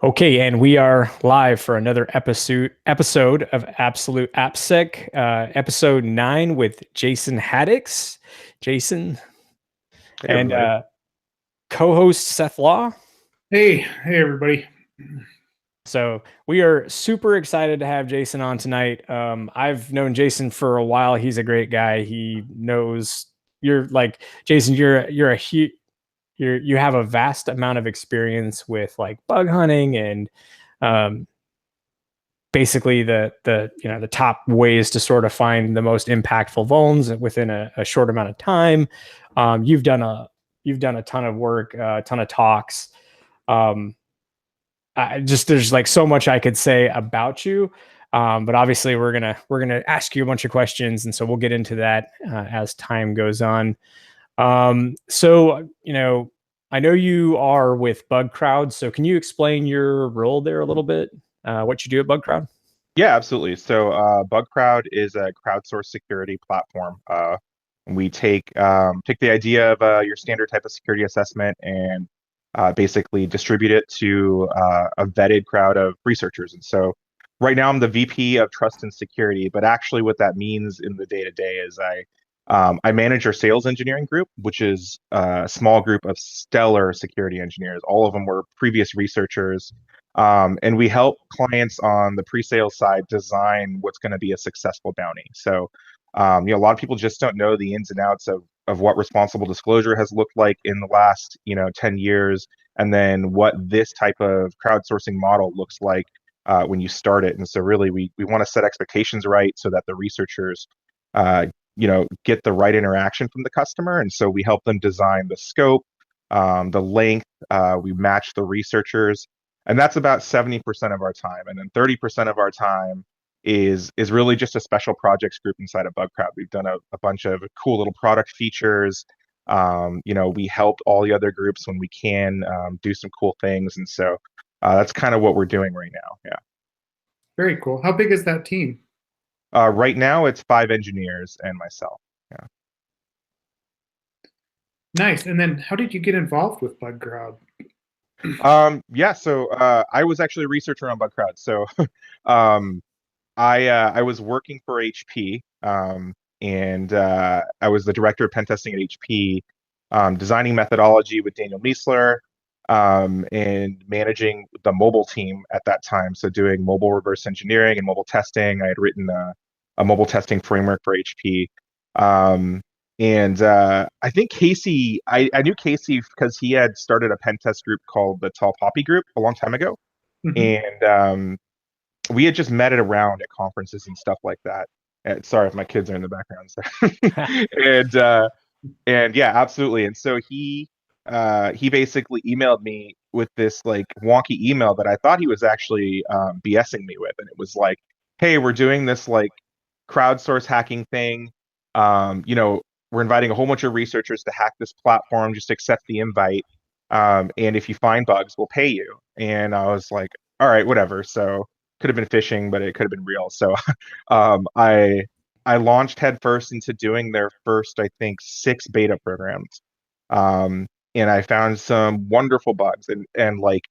Okay, and we are live for another episode of Absolute AppSec, episode 9 with Jason Haddix. Jason Hey and everybody. co-host Seth Law. Hey everybody. So we are super excited to have Jason on tonight. I've known Jason for a while. He's a great guy. He knows you're like Jason. You have a vast amount of experience with like bug hunting and um, basically the top ways to sort of find the most impactful vulns within a short amount of time. You've done a ton of work, a ton of talks. Um, there's like so much I could say about you. But obviously we're gonna ask you a bunch of questions, and so we'll get into that as time goes on. So I know you are with Bug Crowd, so can you explain your role there a little bit? What you do at Bug Crowd? Yeah, absolutely. So BugCrowd is a crowdsourced security platform. We take the idea of your standard type of security assessment and basically distribute it to a vetted crowd of researchers. And so right now I'm the VP of Trust and Security, but actually what that means in the day-to-day is I manage our sales engineering group, which is a small group of stellar security engineers. All of them were previous researchers. And we help clients on the pre-sale side design what's going to be a successful bounty. So, a lot of people just don't know the ins and outs of what responsible disclosure has looked like in the last, 10 years, and then what this type of crowdsourcing model looks like when you start it. And so really we want to set expectations right so that the researchers, get the right interaction from the customer. And so we help them design the scope, the length, we match the researchers, and that's about 70% of our time. And then 30% of our time is really just a special projects group inside of BugCrowd. We've done a bunch of cool little product features. We help all the other groups when we can do some cool things, and so that's kind of what we're doing right now. Yeah. Very cool. How big is that team? Right now it's 5 engineers and myself. Yeah. Nice. And then how did you get involved with Bug Crowd? Yeah. So I was actually a researcher on BugCrowd. So um, I was working for HP, and I was the director of pen testing at HP, designing methodology with Daniel Miessler, and managing the mobile team at that time. So doing mobile reverse engineering and mobile testing. I had written a mobile testing framework for HP. And I think Casey, I knew Casey because he had started a pen test group called the Tall Poppy Group a long time ago. Mhm. And we had just met it around at conferences and stuff like that. Sorry if my kids are in the background. So. and and yeah, absolutely. And so he basically emailed me with this like wonky email that I thought he was actually BSing me with, and it was like, "Hey, we're doing this like crowdsource hacking thing. We're inviting a whole bunch of researchers to hack this platform. Just accept the invite, and if you find bugs, we'll pay you." And I was like, "All right, whatever." So could have been phishing, but it could have been real. So um, I I launched headfirst into doing their first, I think, 6 beta programs. And I found some wonderful bugs. And like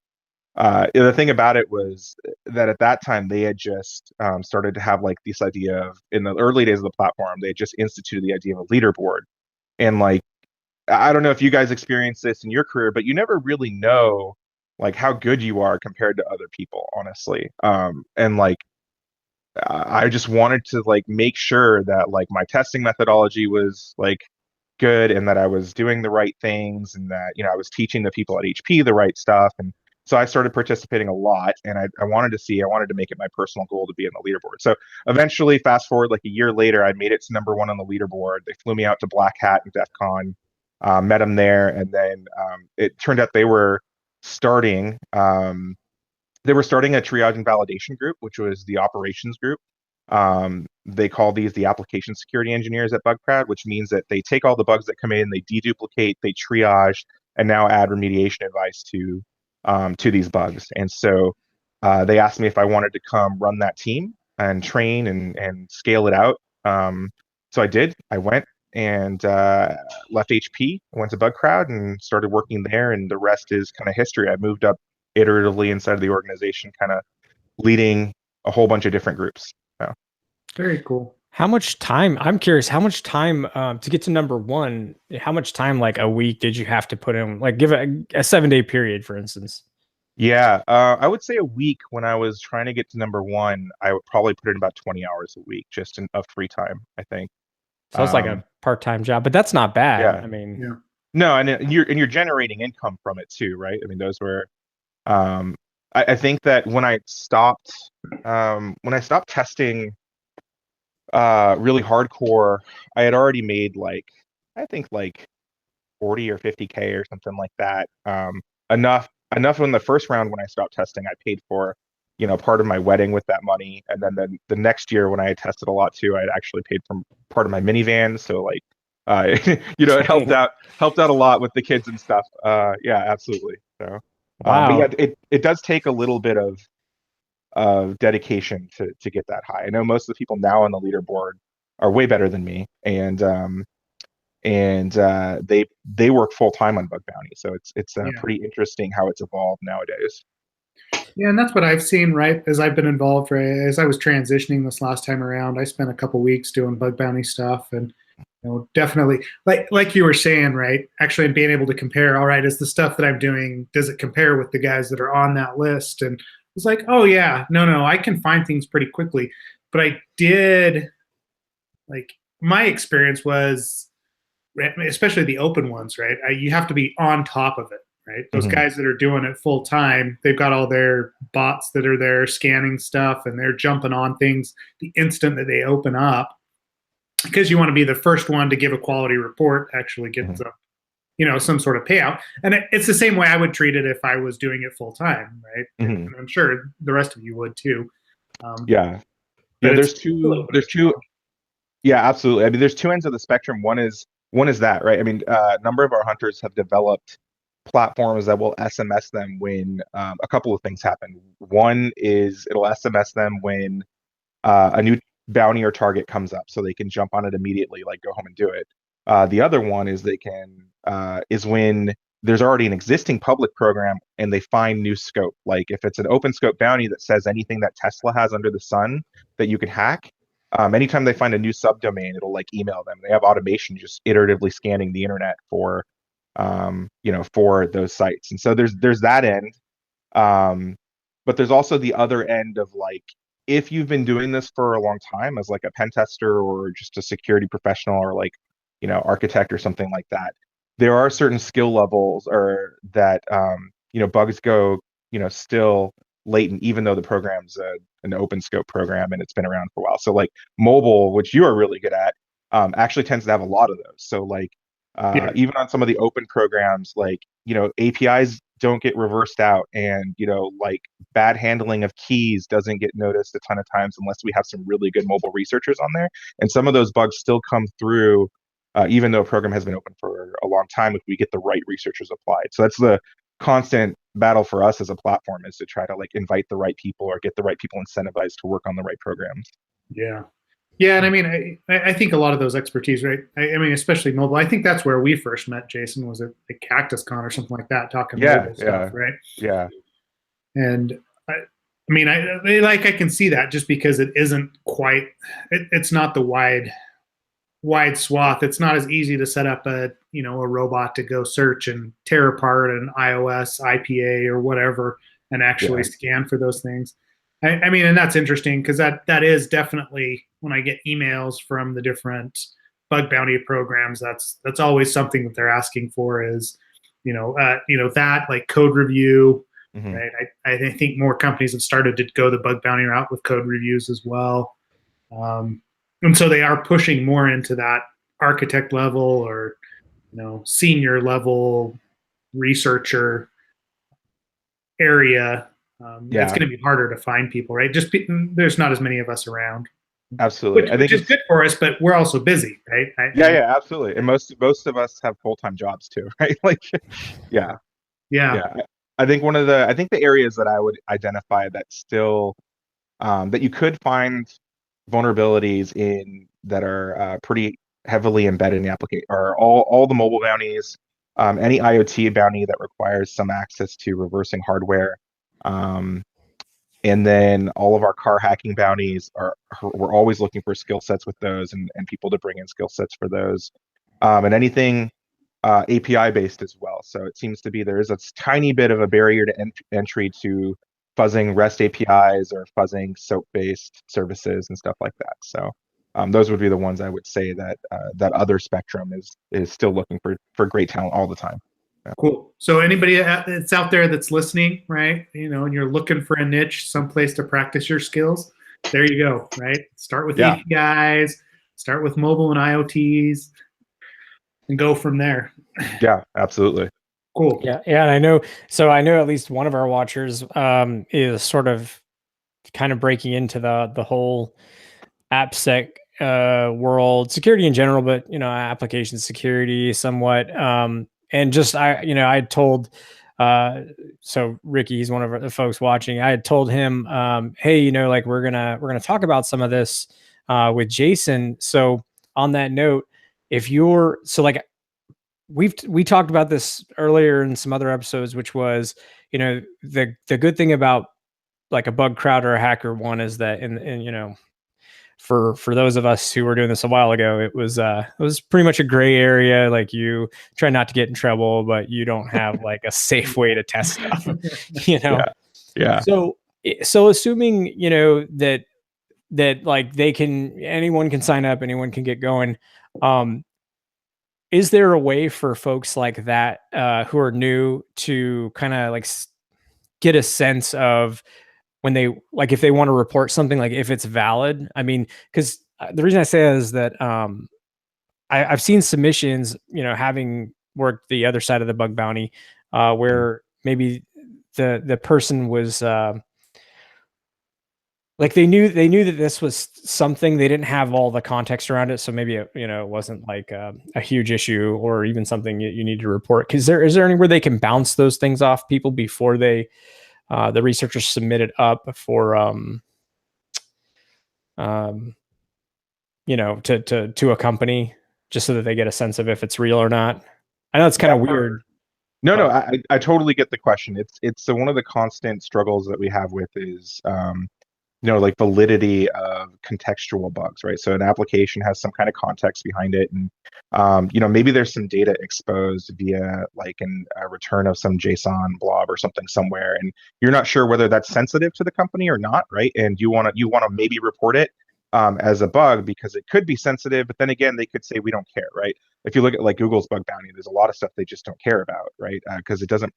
the thing about it was that at that time they had just started to have like this idea of in the early days of the platform, they had just instituted the idea of a leaderboard. And like I don't know if you guys experienced this in your career, but you never really know like how good you are compared to other people, honestly. And like I just wanted to like make sure that like my testing methodology was like good and that I was doing the right things and that I was teaching the people at HP the right stuff. And so I started participating a lot, and I wanted to make it my personal goal to be on the leaderboard. So eventually, fast forward like a year later, I made it to number 1 on the leaderboard. They flew me out to Black Hat and DEF CON, met them there, and then it turned out starting um, they were starting a triage and validation group, which was the operations group. They call these the application security engineers at BugCrowd, which means that they take all the bugs that come in, they deduplicate, they triage, and now add remediation advice to these bugs. And so they asked me if I wanted to come run that team and train and scale it out. So I did. I went and left HP, went to BugCrowd and started working there, and the rest is kind of history. I moved up iteratively inside of the organization, kind of leading a whole bunch of different groups. So. Very cool. How much time? I'm curious. How much time to get to number one? How much time, like a week, did you have to put in? Like, give a 7-day period, for instance. Yeah, I would say a week. When I was trying to get to number one, I would probably put in about 20 hours a week just of free time, I think. So it's like a part-time job, but that's not bad. Yeah. I mean, Yeah. No, and you're generating income from it too, right? I mean, those were. I think that when I stopped testing really hardcore, I had already made like, I think like 40 or 50K or something like that. Enough in the first round when I stopped testing, I paid for, part of my wedding with that money. And then the next year when I had tested a lot too, I had actually paid for part of my minivan. So like, it helped out a lot with the kids and stuff. Yeah, absolutely. So, but wow. yeah, it does take a little bit of dedication to get that high. I know most of the people now on the leaderboard are way better than me, and they work full time on bug bounty. So it's pretty interesting how it's evolved nowadays. Yeah, and that's what I've seen, right? As I've been involved, right? As I was transitioning this last time around, I spent a couple weeks doing bug bounty stuff, and definitely, like you were saying, right? Actually, being able to compare. All right, is the stuff that I'm doing, does it compare with the guys that are on that list? And it's like, oh yeah, no, I can find things pretty quickly. But I did, like, my experience was, especially the open ones, right? You have to be on top of it. Right, those guys that are doing it full time, they've got all their bots that are there scanning stuff, and they're jumping on things the instant that they open up, because you want to be the first one to give a quality report, actually get some sort of payout. And it's the same way I would treat it if I was doing it full time, right? And I'm sure the rest of you would too. Yeah, there's two. Yeah, absolutely. I mean, there's two ends of the spectrum. One is that, right? I mean, a number of our hunters have developed platforms that will SMS them when a couple of things happen. One is it'll SMS them when a new bounty or target comes up, so they can jump on it immediately, like go home and do it. The other one is is when there's already an existing public program and they find new scope. Like if it's an open scope bounty that says anything that Tesla has under the sun that you can hack, anytime they find a new subdomain, it'll like email them. They have automation just iteratively scanning the internet for those sites. And so there's that end. But there's also the other end of like, if you've been doing this for a long time as like a pen tester or just a security professional or like, architect or something like that, there are certain skill levels or that, bugs go, still latent, even though the program's an open scope program and it's been around for a while. So like mobile, which you are really good at, actually tends to have a lot of those. So like, even on some of the open programs, like, APIs don't get reversed out, and, like bad handling of keys doesn't get noticed a ton of times unless we have some really good mobile researchers on there. And some of those bugs still come through, even though a program has been open for a long time, if we get the right researchers applied. So that's the constant battle for us as a platform, is to try to like invite the right people or get the right people incentivized to work on the right programs. Yeah, and I mean, I think a lot of those expertise, right? I mean, especially mobile. I think that's where we first met, Jason, was at Cactus Con or something like that, talking mobile stuff, right? Yeah. And I can see that, just because it isn't quite, it's not the wide swath. It's not as easy to set up a robot to go search and tear apart an iOS IPA or whatever and actually scan for those things. I mean, and that's interesting, because that is definitely, when I get emails from the different bug bounty programs, that's always something that they're asking for, is that, like, code review, right? I think more companies have started to go the bug bounty route with code reviews as well, and so they are pushing more into that architect level or senior level researcher area. It's going to be harder to find people, right? Just there's not as many of us around. Absolutely, which is good for us, but we're also busy, right? Yeah, absolutely. And most of us have full-time jobs too, right? Like, yeah. I think the areas that I would identify that still that you could find vulnerabilities in that are pretty heavily embedded in the application are all the mobile bounties, any IoT bounty that requires some access to reversing hardware. And then all of our car hacking bounties we're always looking for skill sets with those and people to bring in skill sets for those. And anything API based as well. So it seems to be there is a tiny bit of a barrier to entry to fuzzing REST APIs or fuzzing SOAP based services and stuff like that. So those would be the ones I would say that that other spectrum is still looking for great talent all the time. Yeah. Cool. So anybody that's out there that's listening, right? And you're looking for a niche, someplace to practice your skills. There you go, right? Start with APIs, start with mobile and IoTs, and go from there. Yeah, absolutely. Cool. Yeah, and I know. So I know at least one of our watchers is sort of kind of breaking into the whole AppSec world, security in general, but application security somewhat. And just I told so Ricky, he's one of the folks watching. I had told him, hey, like we're gonna talk about some of this with Jason. So on that note, if you're like we talked about this earlier in some other episodes, which was the good thing about like a bug crowd or a hacker one is that in for those of us who were doing this a while ago, it was pretty much a gray area. Like you try not to get in trouble, but you don't have like a safe way to test stuff. Yeah. So assuming that like anyone can sign up, anyone can get going. Is there a way for folks like that who are new to kind of like get a sense of when they like if they want to report something, like if it's valid? I mean, because the reason I say that is that I've seen submissions, having worked the other side of the bug bounty, where maybe the person was like they knew that this was something, they didn't have all the context around it, so maybe it wasn't like a huge issue or even something you need to report. Is there anywhere they can bounce those things off people before they the researchers submit it up for to a company, just so that they get a sense of if it's real or not? I know it's kind of weird. No, I totally get the question. It's one of the constant struggles that we have with is like validity of contextual bugs, right? So an application has some kind of context behind it, and maybe there's some data exposed via like a return of some JSON blob or something somewhere, and you're not sure whether that's sensitive to the company or not, right? And you want to maybe report it as a bug because it could be sensitive, but then again, they could say we don't care, right? If you look at like Google's bug bounty, there's a lot of stuff they just don't care about, right? Because it doesn't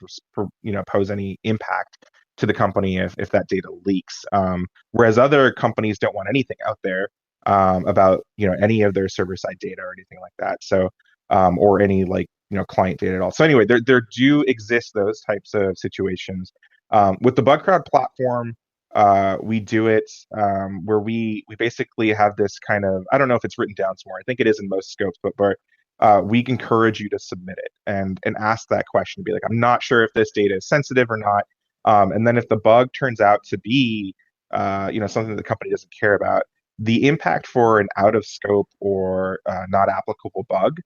pose any impact to the company if that data leaks. Whereas other companies don't want anything out there about any of their server side data or anything like that. So or any like client data at all. So anyway, there do exist those types of situations. With the bug crowd platform, we do it where we basically have this kind of, I don't know if it's written down somewhere, I think it is in most scopes, but we encourage you to submit it and ask that question, be like, I'm not sure if this data is sensitive or not. And then if the bug turns out to be something that the company doesn't care about, the impact for an out of scope or not applicable bug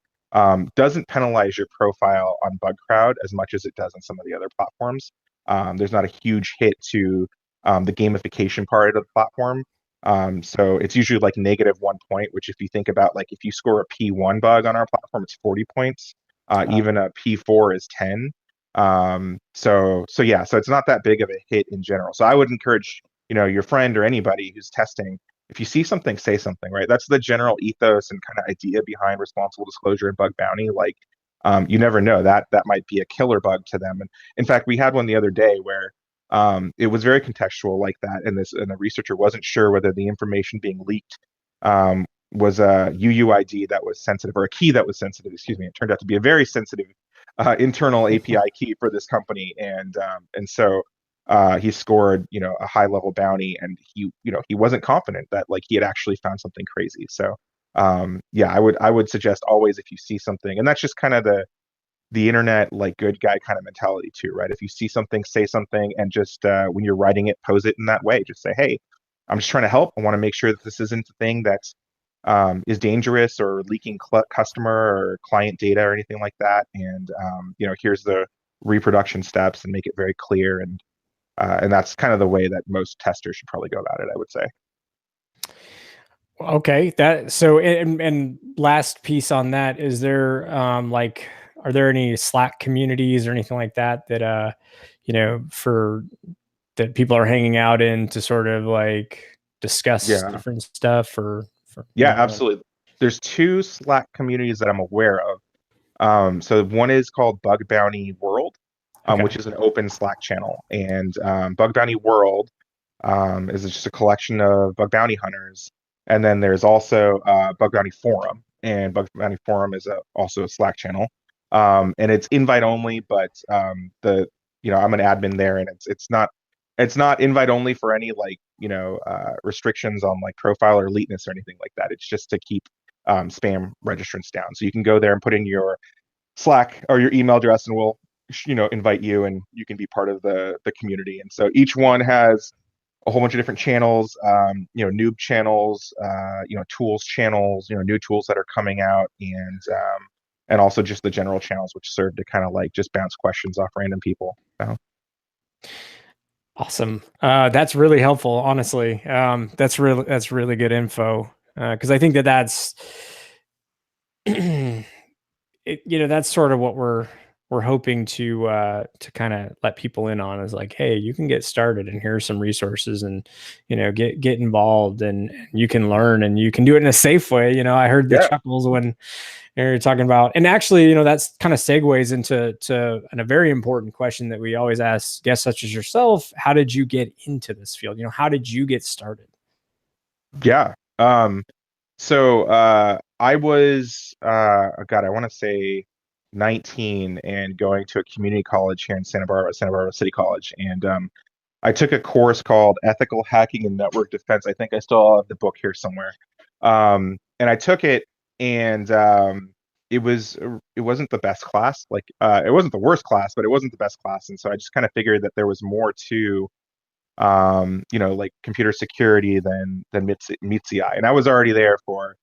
doesn't penalize your profile on BugCrowd as much as it does on some of the other platforms. There's not a huge hit to the gamification part of the platform. So it's usually like -1 point, which if you think about, like if you score a P1 bug on our platform, it's 40 points. Even a P4 is 10. So it's not that big of a hit in general. So I would encourage, your friend or anybody who's testing, if you see something, say something, right? That's the general ethos and kind of idea behind responsible disclosure and bug bounty. Like, you never know, that might be a killer bug to them. And in fact, we had one the other day where it was very contextual like that, and the researcher wasn't sure whether the information being leaked was a UUID that was sensitive or a key that was sensitive. Excuse me. It turned out to be a very sensitive internal API key for this company, and so he scored a high level bounty, and he wasn't confident that like he had actually found something crazy. So I would suggest always, if you see something, and that's just kind of the internet like good guy kind of mentality too, right? If you see something, say something, and just when you're writing it, pose it in that way. Just say, hey, I'm just trying to help. I want to make sure that this isn't a thing that's is dangerous or leaking customer or client data or anything like that. And here's the reproduction steps, and make it very clear. And And that's kind of the way that most testers should probably go about it, I would say. Okay, that so and last piece on that, is there like, are there any Slack communities or anything like that that for that people are hanging out in to sort of like discuss Yeah. different stuff, or for Yeah, absolutely. There's 2 Slack communities that I'm aware of. So one is called Bug Bounty World, Okay. which is an open Slack channel, and Bug Bounty World is just a collection of bug bounty hunters. And then there's also Bug Bounty Forum, and Bug Bounty Forum is also a Slack channel, and it's invite only. But I'm an admin there, and it's not invite only for any like restrictions on like profile or eliteness or anything like that. It's just to keep spam registrants down. So you can go there and put in your Slack or your email address, and we'll invite you, and you can be part of the community. And so each one has a whole bunch of different channels, noob channels, tools channels, new tools that are coming out, and also just the general channels, which serve to kind of like just bounce questions off random people. So. Awesome. That's really helpful, honestly. That's really good info. Because I think that's that's sort of what we're hoping to kind of let people in on, is like, hey, you can get started, and here are some resources, and get involved, and you can learn, and you can do it in a safe way. I heard the Yeah. chuckles when you're talking about, and actually, that's kind of segues into a very important question that we always ask guests such as yourself. How did you get into this field? How did you get started? Yeah. So I was God, I want to say 19 and going to a community college here in Santa Barbara City College, and I took a course called Ethical Hacking and Network Defense. I think I still have the book here somewhere. And I took it, and it wasn't the best class. Like it wasn't the worst class, but it wasn't the best class. And so I just kind of figured that there was more to like computer security than meets the eye. And I was already there for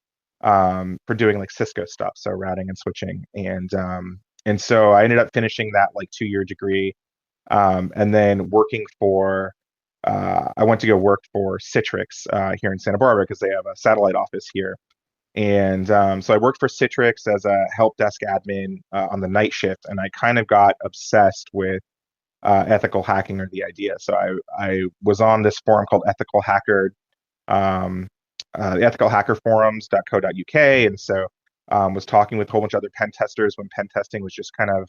doing like Cisco stuff, so routing and switching. And so I ended up finishing that like 2-year degree, and then working for. I went to go work for Citrix here in Santa Barbara because they have a satellite office here. And so I worked for Citrix as a help desk admin on the night shift, and I kind of got obsessed with ethical hacking, or the idea. So I was on this forum called Ethical Hacker, the ethicalhackerforums.co.uk, and so was talking with a whole bunch of other pen testers when pen testing was just kind of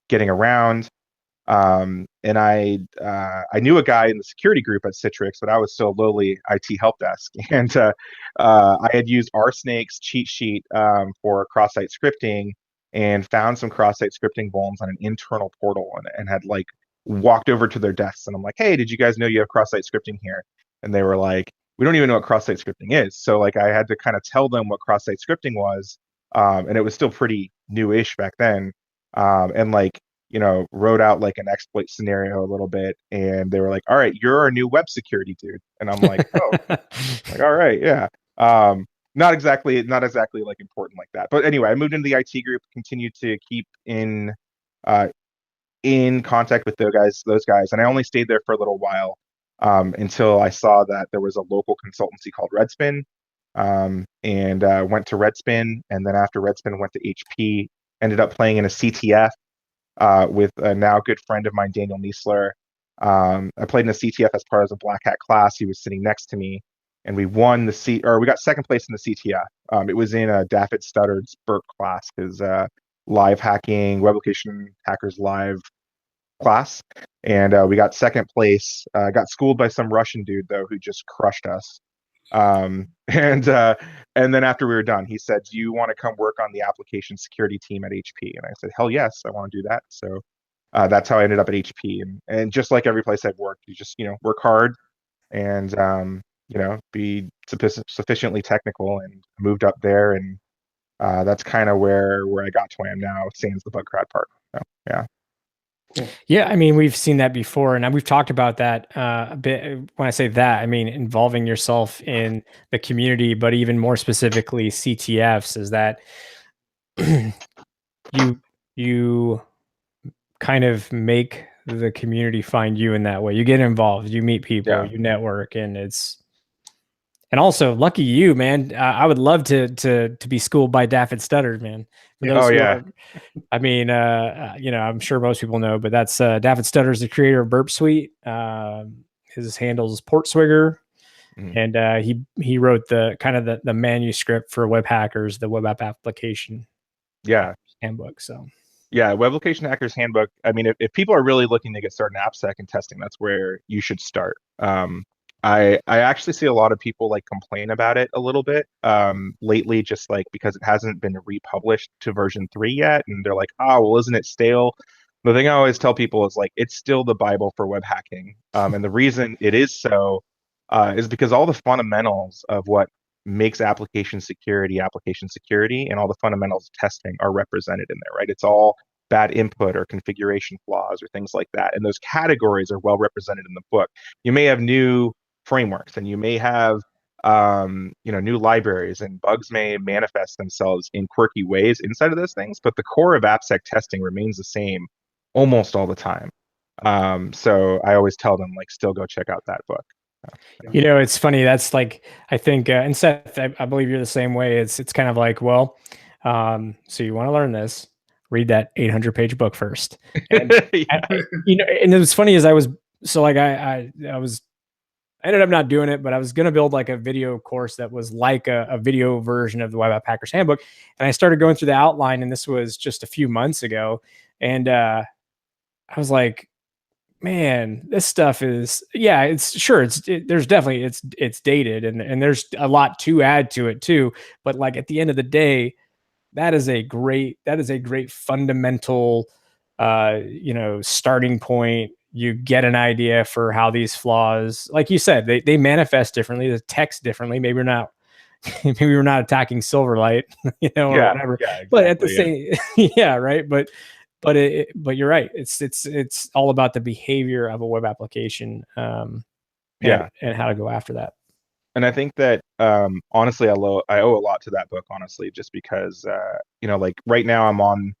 getting around. And I knew a guy in the security group at Citrix, but I was still lowly IT help desk, and I had used RSnake's cheat sheet for cross-site scripting, and found some cross-site scripting vulns on an internal portal, and had like walked over to their desks, and I'm like, hey, did you guys know you have cross-site scripting here? And they were like, we don't even know what cross-site scripting is. So like I had to kind of tell them what cross-site scripting was, and it was still pretty newish back then, and like wrote out like an exploit scenario a little bit, and they were like, all right, you're our new web security dude. And I'm like, oh, like, all right, yeah. Not exactly like important like that. But anyway, I moved into the IT group, continued to keep in contact with those guys. And I only stayed there for a little while, until I saw that there was a local consultancy called Redspin, and went to Redspin. And then after Redspin, went to HP, ended up playing in a CTF with a now good friend of mine, Daniel Niesler. I played in a CTF as part of a Black Hat class. He was sitting next to me, and we got second place in the CTF. It was in a Daffod Studdard's Burke class, his live hacking, web application hackers live class, and we got second place. Got schooled by some Russian dude though, who just crushed us. And then after we were done, he said, do you want to come work on the application security team at HP? And I said, hell yes, I want to do that. So that's how I ended up at HP. And just like every place I've worked, you just work hard, and be sufficiently technical, and moved up there. And that's kind of where I got to where I am now, sans the bug crowd part. So, yeah. Yeah, I mean, we've seen that before, and we've talked about that a bit. When I say that, I mean involving yourself in the community, but even more specifically, CTFs. Is that you kind of make the community find you in that way. You get involved, you meet people, Yeah. you network, and also lucky you, man. I would love to be schooled by Daffod Studdard, man. For those Oh who yeah. are, I mean, I'm sure most people know, but that's Daffod Studdard is the creator of Burp Suite. His handle is Portswigger. And he wrote the kind of the manuscript for Web Hackers, the web app application handbook. So yeah, Web Application Hackers Handbook. I mean, if people are really looking to get started in AppSec and testing, that's where you should start. I actually see a lot of people like complain about it a little bit lately, just like because it hasn't been republished to version 3 yet, and they're like, oh, well, isn't it stale? The thing I always tell people is like it's still the Bible for web hacking, and the reason it is so is because all the fundamentals of what makes application security, and all the fundamentals of testing are represented in there, right? It's all bad input or configuration flaws or things like that, and those categories are well represented in the book. You may have new frameworks and you may have new libraries, and bugs may manifest themselves in quirky ways inside of those things, but the core of AppSec testing remains the same almost all the time. So I always tell them like still go check out that book. it's funny. That's like I think, and Seth, I believe you're the same way. It's kind of like, well, so you want to learn this, read that 800-page book first. And, and it was funny as I was I ended up not doing it, but I was going to build like a video course that was like a video version of the Web App Hackers Handbook. And I started going through the outline, and this was just a few months ago. And I was like, man, this stuff is, there's definitely, it's dated and there's a lot to add to it too. But like at the end of the day, that is a great fundamental, starting point. You get an idea for how these flaws, like you said, they manifest differently, the text differently. Maybe we're not attacking Silverlight, or whatever. Yeah, exactly, but at the same, right. But you're right. It's all about the behavior of a web application, and how to go after that. And I think that honestly, I owe a lot to that book, honestly, just because like right now I'm on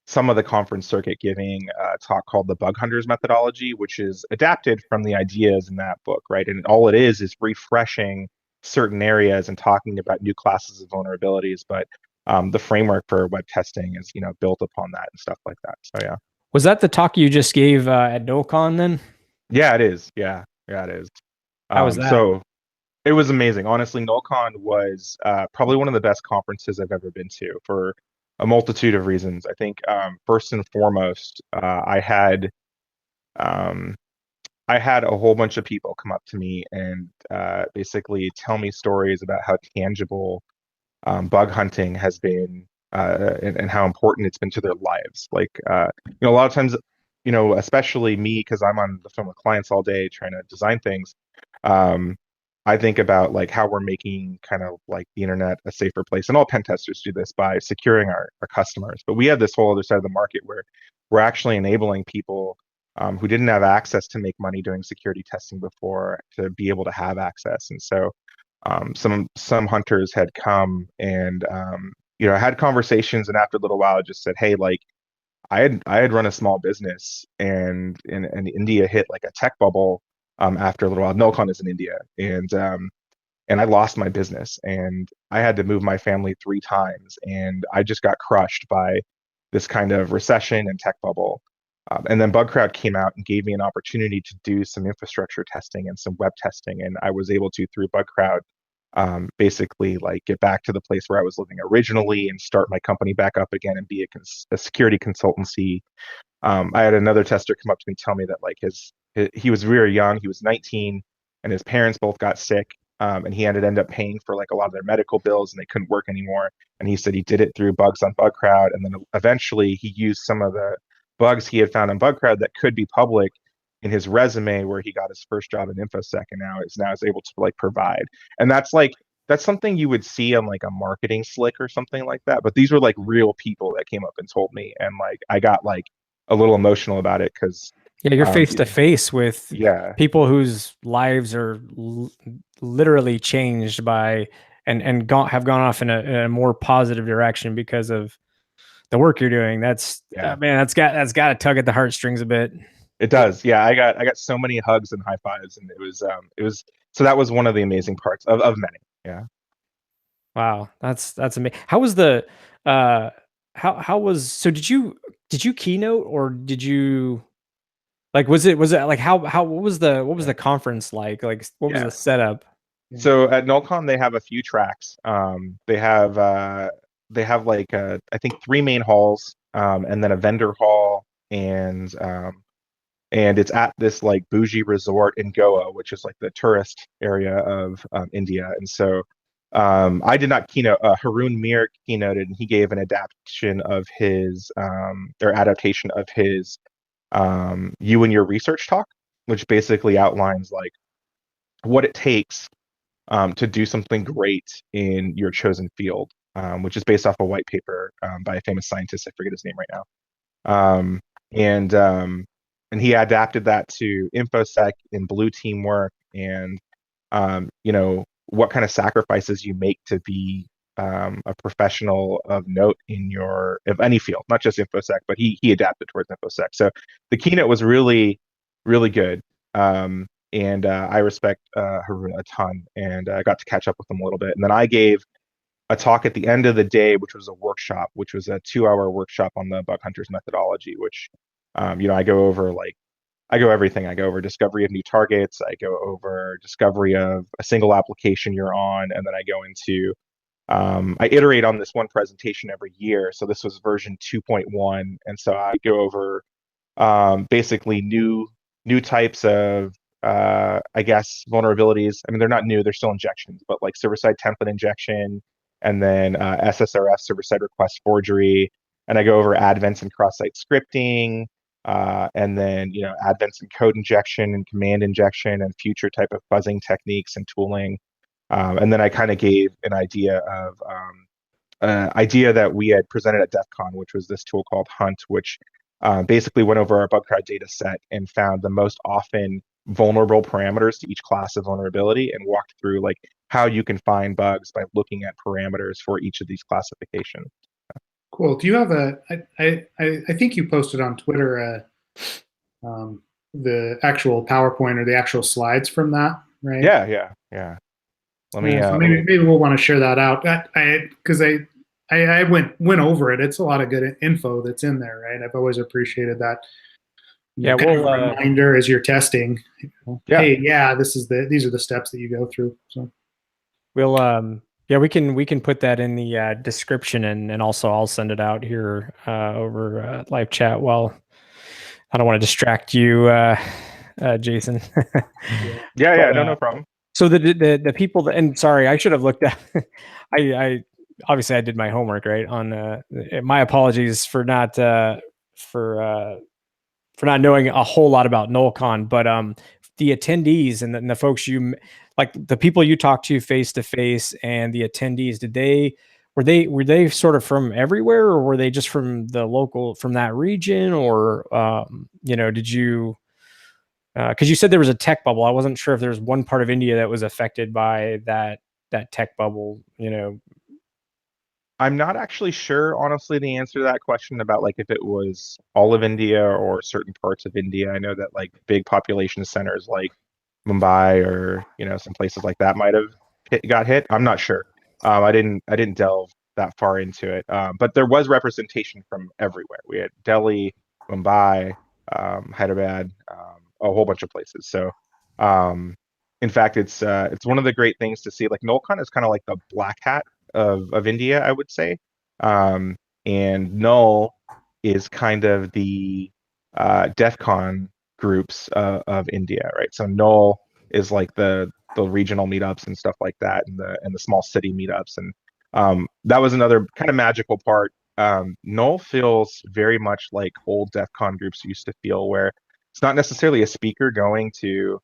some of the conference circuit giving a talk called the Bug Hunters Methodology, which is adapted from the ideas in that book, right? And all it is refreshing certain areas and talking about new classes of vulnerabilities. But the framework for web testing is, built upon that and stuff like that. So yeah. Was that the talk you just gave at Nullcon then? Yeah, it is. Yeah, it is. How was that? So it was amazing. Honestly, Nullcon was probably one of the best conferences I've ever been to for a multitude of reasons. I think first and foremost, I had a whole bunch of people come up to me and basically tell me stories about how tangible bug hunting has been and how important it's been to their lives. Like, a lot of times, especially me, because I'm on the phone with clients all day trying to design things. I think about like how we're making kind of like the internet a safer place, and all pen testers do this by securing our customers. But we have this whole other side of the market where we're actually enabling people who didn't have access to make money doing security testing before to be able to have access. And so some hunters had come and had conversations, and after a little while, I just said, hey, like I had run a small business, and India hit like a tech bubble. After a little while, Nullcon is in India, and I lost my business, and I had to move my family 3 times, and I just got crushed by this kind of recession and tech bubble. And then BugCrowd came out and gave me an opportunity to do some infrastructure testing and some web testing, and I was able to, through BugCrowd, basically like get back to the place where I was living originally and start my company back up again and be a security consultancy. I had another tester come up to me, tell me that like he was very young, he was 19, and his parents both got sick, and he had to end up paying for like a lot of their medical bills, and they couldn't work anymore. And he said he did it through bugs on BugCrowd, and then eventually he used some of the bugs he had found on BugCrowd that could be public in his resume, where he got his first job in InfoSec, and now is able to like provide. And that's something you would see on like a marketing slick or something like that. But these were like real people that came up and told me, and like I got like a little emotional about it because you're face to face with people whose lives are literally changed by and have gone off in a more positive direction because of the work you're doing. That's man, that's got to tug at the heartstrings a bit. It does. Yeah, I got so many hugs and high fives, and it was so that was one of the amazing parts of many. Yeah. Wow, that's amazing. How was the uh how was so did you keynote or did you like was it like how what was Yeah. the conference like what was Yeah. the setup? So at Nullcon they have a few tracks. They have like I think three main halls, and then a vendor hall, and it's at this like bougie resort in Goa, which is like the tourist area of India. And so I did not keynote. Haroon Mir keynoted, and he gave an adaptation of his or adaptation of his "You and Your Research" talk, which basically outlines like what it takes to do something great in your chosen field, which is based off a white paper by a famous scientist. I forget his name right now. Um, and and he adapted that to infosec and blue team work, and you know what kind of sacrifices you make to be a professional of note in your of any field, not just infosec, but he adapted towards infosec. So the keynote was really good. And I respect Haroon a ton, and I got to catch up with him a little bit. And then I gave a talk at the end of the day, which was a workshop, which was a 2 hour workshop on the bug hunters methodology, which, I go over like, I go everything. I go over discovery of new targets. I go over discovery of a single application you're on. And then I go into, I iterate on this one presentation every year. So this was version 2.1. And so I go over basically new types of I guess vulnerabilities. I mean, they're not new; they're still injections, but like server-side template injection, and then SSRF server-side request forgery. And I go over advents and cross-site scripting, and then advents and code injection and command injection and future type of fuzzing techniques and tooling. And then I kind of gave an idea that we had presented at DEF CON, which was this tool called Hunt, which basically went over our bug crowd data set and found the most often vulnerable parameters to each class of vulnerability and walked through like how you can find bugs by looking at parameters for each of these classifications. Cool. Do you have I think you posted on Twitter the actual PowerPoint or the actual slides from that, right? Yeah. Let me, So maybe we'll want to share that out. Because I went over it. It's a lot of good info that's in there, right? I've always appreciated that. Yeah, kind of a reminder as you're testing. Yeah. Hey, yeah, these are the steps that you go through. So we'll yeah, we can put that in the description, and also I'll send it out here over live chat. Well, I don't want to distract you, Jason. Yeah, no problem. So the people that, and sorry, I should have looked at. I obviously I did my homework right on. My apologies for not for not knowing a whole lot about Nullcon, but the attendees and the folks like the people you talked to face to face and the attendees, were they sort of from everywhere, or were they just from that region, or did you because you said there was a tech bubble. I wasn't sure if there was one part of India that was affected by that tech bubble. I'm not actually sure, honestly, the answer to that question about like if it was all of India or certain parts of India. I know that like big population centers like Mumbai or some places like that might have got hit. I'm not sure. I didn't delve that far into it. But there was representation from everywhere. We had Delhi, Mumbai, Hyderabad, a whole bunch of places. So in fact, it's one of the great things to see. Like Nullcon is kind of like the black hat of India, I would say. And Null is kind of the DEF CON groups of India, right? So Null is like the regional meetups and stuff like that, and the small city meetups, and that was another kind of magical part. Null feels very much like old DEF CON groups used to feel, where it's not necessarily a speaker going to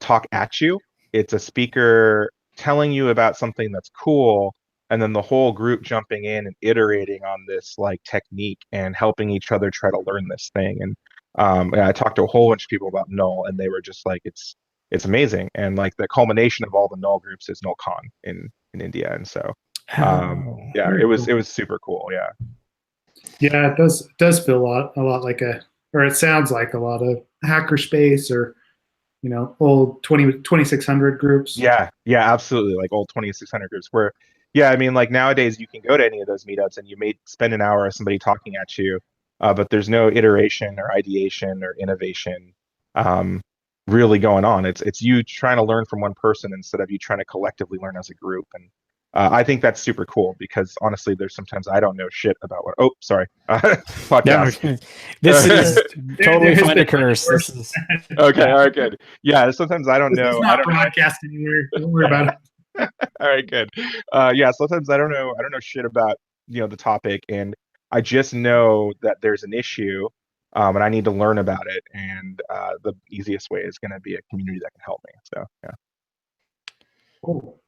talk at you. It's a speaker telling you about something that's cool, and then the whole group jumping in and iterating on this like technique and helping each other try to learn this thing. And I talked to a whole bunch of people about Null, and they were just like, it's amazing. And like the culmination of all the Null groups is Nullcon in India. And so yeah, it was super cool. Yeah. yeah, it does feel a lot like a or it sounds like a lot of hackerspace or, old 2600 groups. Yeah, yeah, absolutely. Like old 2600 groups where, yeah, I mean, like nowadays you can go to any of those meetups and you may spend an hour of somebody talking at you, but there's no iteration or ideation or innovation um, really going on. It's you trying to learn from one person instead of you trying to collectively learn as a group. And I think that's super cool because honestly, there's sometimes I don't know shit about what. Oh, sorry, podcast. No, this is totally There has fine to been curse. worse. This is, Okay, all right, good. Yeah, sometimes I don't This is know. not broadcast anywhere. Don't worry about it. All right, good. Yeah, sometimes I don't know. I don't know shit about the topic, and I just know that there's an issue, and I need to learn about it. And the easiest way is going to be a community that can help me. So yeah. Cool.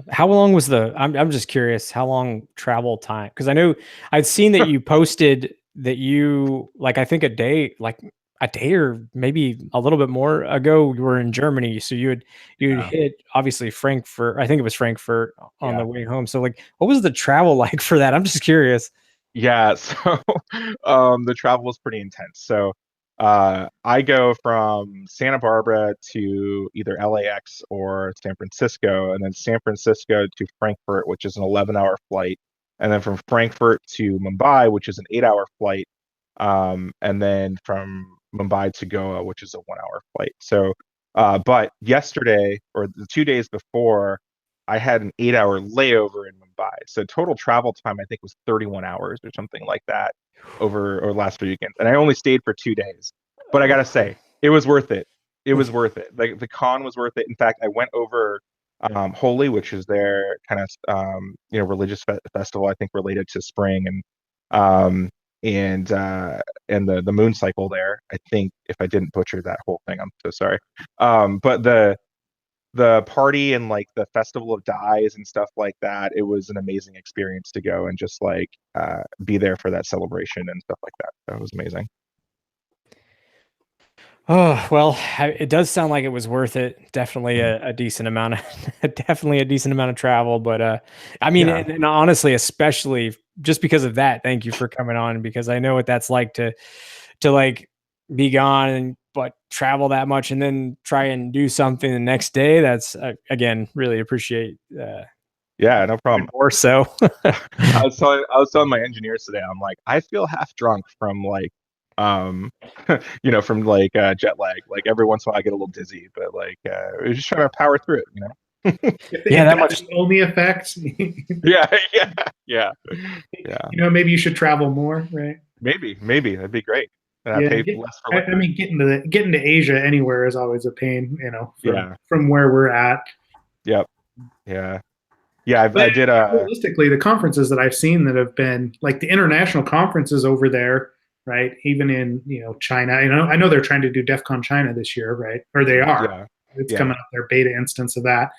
how long was I'm just curious, how long travel time? Because I know I'd seen that you posted that you, like, I think a day or maybe a little bit more ago, you were in Germany. So you'd Yeah. hit obviously Frankfurt. I think it was Frankfurt on Yeah. the way home. So like, what was the travel like for that? I'm just curious. Yeah, so the travel was pretty intense. So I go from Santa Barbara to either LAX or San Francisco, and then San Francisco to Frankfurt, which is an 11-hour flight, and then from Frankfurt to Mumbai, which is an 8-hour flight, and then from Mumbai to Goa, which is a 1-hour flight. So, but yesterday or the 2 days before, I had an 8-hour layover in Mumbai. So total travel time, I think, was 31 hours or something like that over last weekend. And I only stayed for 2 days. But I gotta say, it was worth it. It was worth it. Like the con was worth it. In fact, I went over Holi, which is their kind of religious festival, I think related to spring um, and the moon cycle there. I think if I didn't butcher that whole thing, I'm so sorry. But the party and like the festival of dyes and stuff like that, it was an amazing experience to go and just like be there for that celebration and stuff like that. That was amazing. Oh, well, it does sound like it was worth it. Definitely a decent amount of definitely a decent amount of travel. But I mean, Yeah. and honestly, especially just because of that, thank you for coming on, because I know what that's like to like be gone and but travel that much and then try and do something the next day. That's again, really appreciate Yeah, no problem. more so. I was telling my engineers today, I'm like, I feel half drunk from like from like jet lag. Like every once in a while I get a little dizzy, but like we're just trying to power through it. Yeah, that much. The only effect. Yeah. Maybe you should travel more, right? Maybe that'd be great. Yeah, Pay less for I mean, getting to Asia anywhere is always a pain, from where we're at. Yep. Yeah. Yeah, I did. Realistically, the conferences that I've seen that have been like the international conferences over there, right? Even in China, I know they're trying to do DEF CON China this year, right? Or they are. Yeah. It's coming up, their beta instance of that.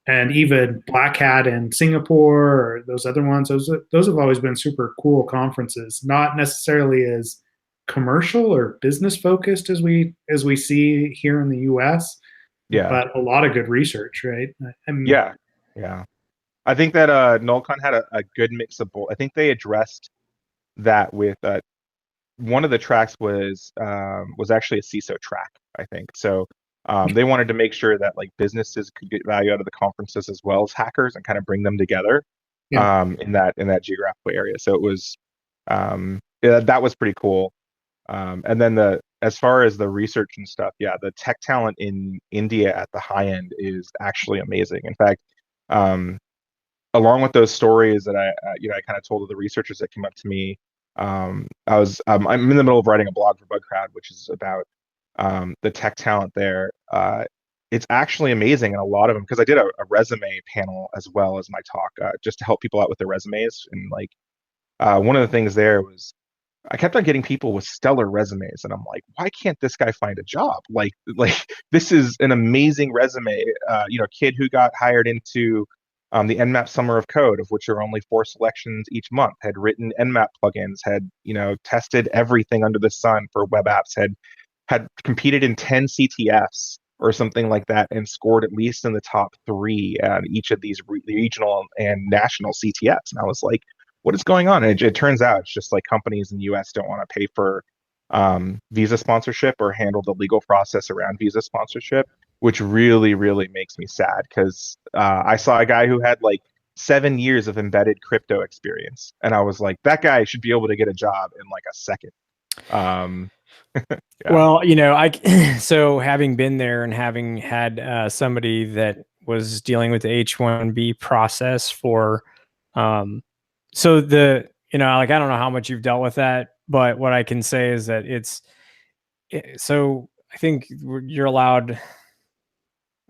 And even Black Hat in Singapore or those other ones, those have always been super cool conferences. Not necessarily as commercial or business focused as we see here in the U.S. Yeah. But a lot of good research, right? Yeah. I think that Nullcon had a good mix of both. I think they addressed that with one of the tracks was actually a CISO track, I think. So they wanted to make sure that like businesses could get value out of the conferences as well as hackers and kind of bring them together in that geographical area. So it was that was pretty cool. And then as far as the research and stuff, the tech talent in India at the high end is actually amazing. In fact, along with those stories that I kind of told of the researchers that came up to me, I'm in the middle of writing a blog for BugCrowd, which is about the tech talent there. It's actually amazing, and a lot of them, because I did a resume panel as well as my talk, just to help people out with their resumes. And like one of the things there was I kept on getting people with stellar resumes, and I'm like, why can't this guy find a job? Like this is an amazing resume. Kid who got hired into the Nmap Summer of Code, of which there are only 4 selections each month, had written Nmap plugins, had tested everything under the sun for web apps, had competed in 10 CTFs or something like that, and scored at least in the top 3 at each of these regional and national CTFs. And I was like, what is going on? And it turns out it's just like companies in the US don't want to pay for visa sponsorship or handle the legal process around visa sponsorship, which really, really makes me sad because I saw a guy who had like 7 years of embedded crypto experience, and I was like, that guy should be able to get a job in like a second. Um, yeah. Well, so having been there and having had somebody that was dealing with the H-1B process for, so like, I don't know how much you've dealt with that, but what I can say is that so I think you're allowed,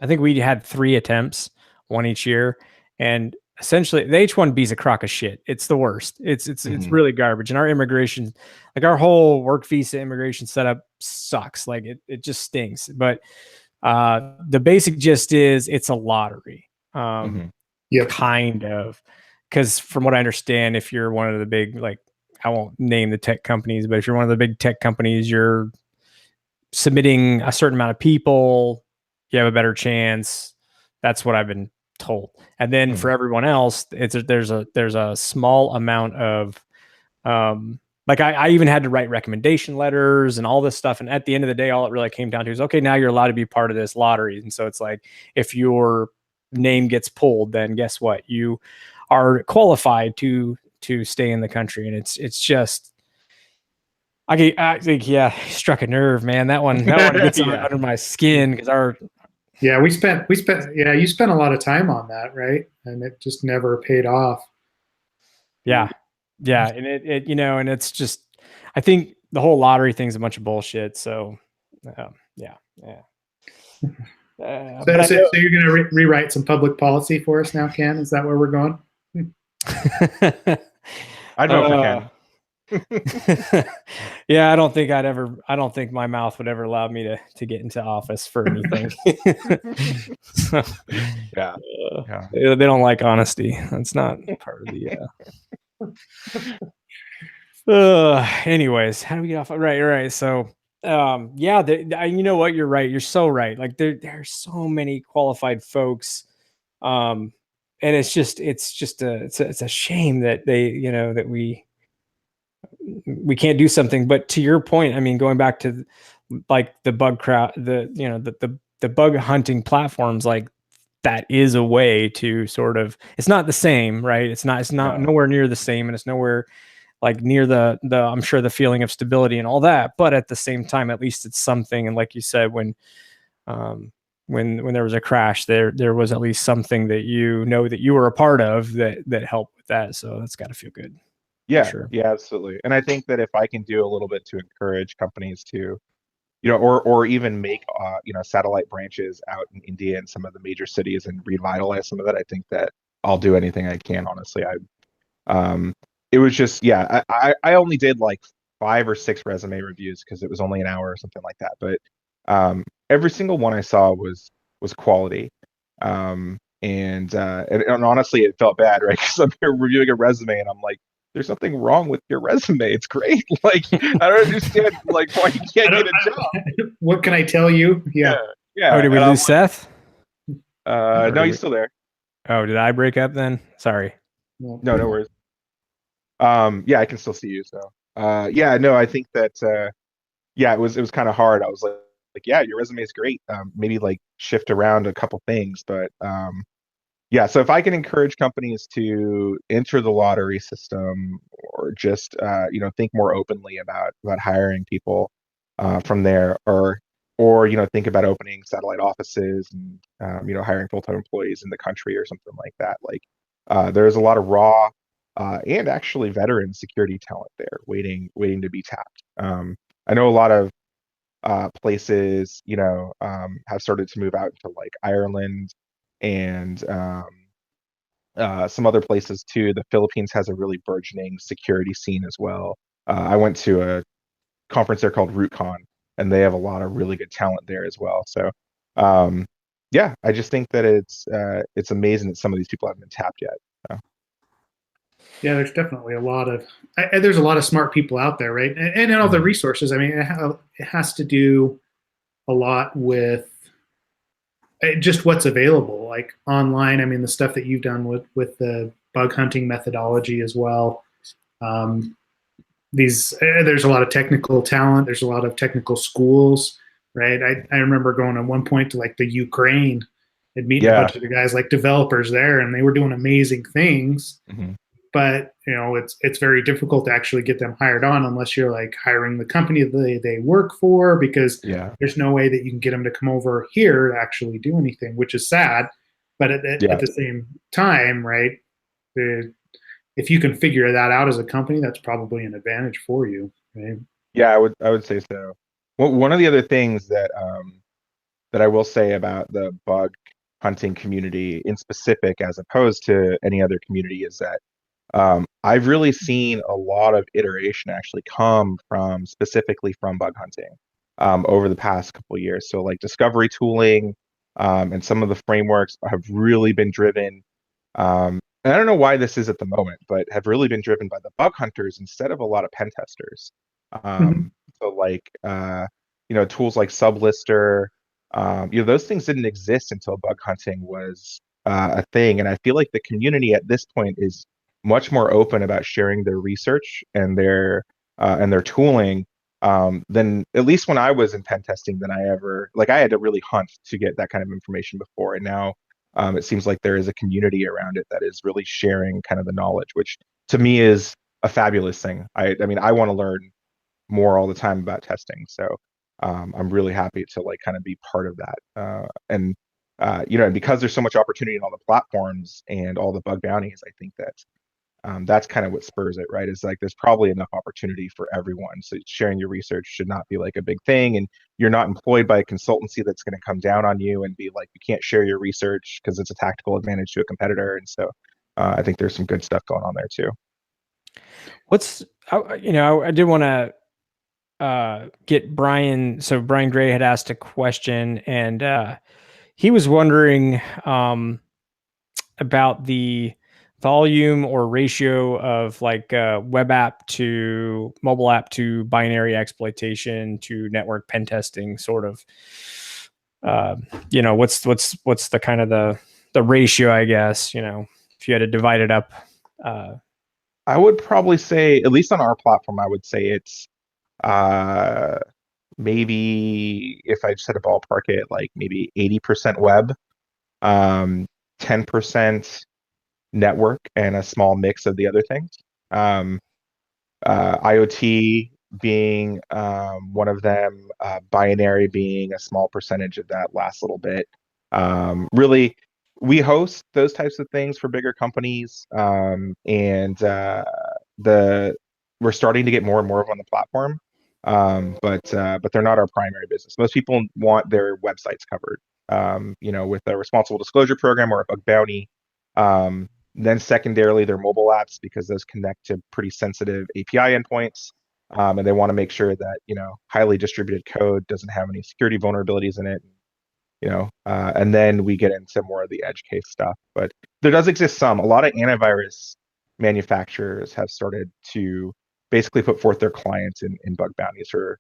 I think we had 3 attempts, one each year. And essentially the H-1B is a crock of shit. It's the worst. It's really garbage. And our immigration, like our whole work visa immigration setup sucks. Like it just stinks. But the basic gist is it's a lottery. Kind of. Because from what I understand, if you're one of the big, like, I won't name the tech companies, but if you're one of the big tech companies, you're submitting a certain amount of people, you have a better chance. That's what I've been told. And then for everyone else, there's a small amount of like I even had to write recommendation letters and all this stuff. And at the end of the day, all it really came down to is, okay, now you're allowed to be part of this lottery. And so it's like, if your name gets pulled, then guess what? You are qualified to stay in the country. And it's just, I think, yeah, struck a nerve, man. That one gets under my skin because you spent a lot of time on that, right? And it just never paid off. Yeah. And and it's just, I think the whole lottery thing's a bunch of bullshit. So, yeah. So you're going to rewrite some public policy for us now, Ken? Is that where we're going? I don't know if I can. Yeah, I don't think my mouth would ever allow me to get into office for anything. So, yeah. They don't like honesty. That's not part of the anyways, how do we get off? Right. So you know what, you're right, you're so right. Like there are so many qualified folks, and it's a shame that that we can't do something. But to your point, I mean, going back to like the bug crowd, the bug hunting platforms, like that is a way to sort of, it's not the same, right? It's not nowhere near the same, and it's nowhere like near the I'm sure the feeling of stability and all that. But at the same time, at least it's something. And like you said, when there was a crash, there was at least something that that you were a part of that helped with that. So that's got to feel good. Yeah, sure. Yeah, absolutely. And I think that if I can do a little bit to encourage companies to, or even make, satellite branches out in India and some of the major cities and revitalize some of that, I think that I'll do anything I can, honestly. It was just, I only did like 5 or 6 resume reviews because it was only an hour or something like that. But every single one I saw was quality. And honestly, it felt bad, right? Because I'm here reviewing a resume and I'm like, there's nothing wrong with your resume. It's great. Like, I don't understand like why you can't get a job. What can I tell you? Yeah. Oh, did we lose Seth? No, he's still there. Oh, did I break up then? Sorry. No worries. I can still see you. So, no, I think that, it was kind of hard. I was like, yeah, your resume is great. Maybe like shift around a couple things, but, so if I can encourage companies to enter the lottery system, or just think more openly about hiring people from there, or think about opening satellite offices and hiring full-time employees in the country or something like that. Like there's a lot of raw and actually veteran security talent there waiting to be tapped. I know a lot of places have started to move out into like Ireland and some other places too. The Philippines has a really burgeoning security scene as well. I went to a conference there called RootCon, and they have a lot of really good talent there as well. So, I just think that it's amazing that some of these people haven't been tapped yet. So. Yeah, there's definitely there's a lot of smart people out there, right? And all the resources. I mean, it has to do a lot with just what's available, like online. I mean, the stuff that you've done with the bug hunting methodology as well. There's a lot of technical talent. There's a lot of technical schools, right? I remember going at one point to like the Ukraine and meeting a bunch of the guys like developers there, and they were doing amazing things. Mm-hmm. But it's very difficult to actually get them hired on unless you're like hiring the company they work for, because there's no way that you can get them to come over here to actually do anything, which is sad. But at the same time, right? If you can figure that out as a company, that's probably an advantage for you, right? Yeah, I would say so. Well, one of the other things that that I will say about the bug hunting community in specific, as opposed to any other community, is that I've really seen a lot of iteration actually come from specifically from bug hunting over the past couple of years. So like discovery tooling and some of the frameworks have really been driven. And I don't know why this is at the moment, but have really been driven by the bug hunters instead of a lot of pen testers. So like tools like Sublister, those things didn't exist until bug hunting was a thing. And I feel like the community at this point is much more open about sharing their research and their tooling than, at least when I was in pen testing, than I ever, like, I had to really hunt to get that kind of information before. And now it seems like there is a community around it that is really sharing kind of the knowledge, which to me is a fabulous thing. I mean, I want to learn more all the time about testing. So I'm really happy to like kind of be part of that. And because there's so much opportunity in all the platforms and all the bug bounties, I think that that's kind of what spurs it, right? Is like there's probably enough opportunity for everyone. So sharing your research should not be like a big thing, and you're not employed by a consultancy that's going to come down on you and be like, you can't share your research because it's a tactical advantage to a competitor. And so I think there's some good stuff going on there too. I did want to get Brian. So Brian Gray had asked a question, and he was wondering about the volume or ratio of like web app to mobile app to binary exploitation to network pen testing, sort of. What's the kind of the ratio, I guess, if you had to divide it up. I would probably say, at least on our platform, I would say it's maybe, if I just had to ballpark it, like maybe 80% web, 10% network, and a small mix of the other things. IoT being one of them, binary being a small percentage of that last little bit. Really, we host those types of things for bigger companies, and we're starting to get more and more of on the platform, but they're not our primary business. Most people want their websites covered, with a responsible disclosure program or a bug bounty. Then secondarily, their mobile apps, because those connect to pretty sensitive API endpoints, and they want to make sure that highly distributed code doesn't have any security vulnerabilities in it. And then we get into more of the edge case stuff. But there does exist a lot of antivirus manufacturers have started to basically put forth their clients in bug bounties or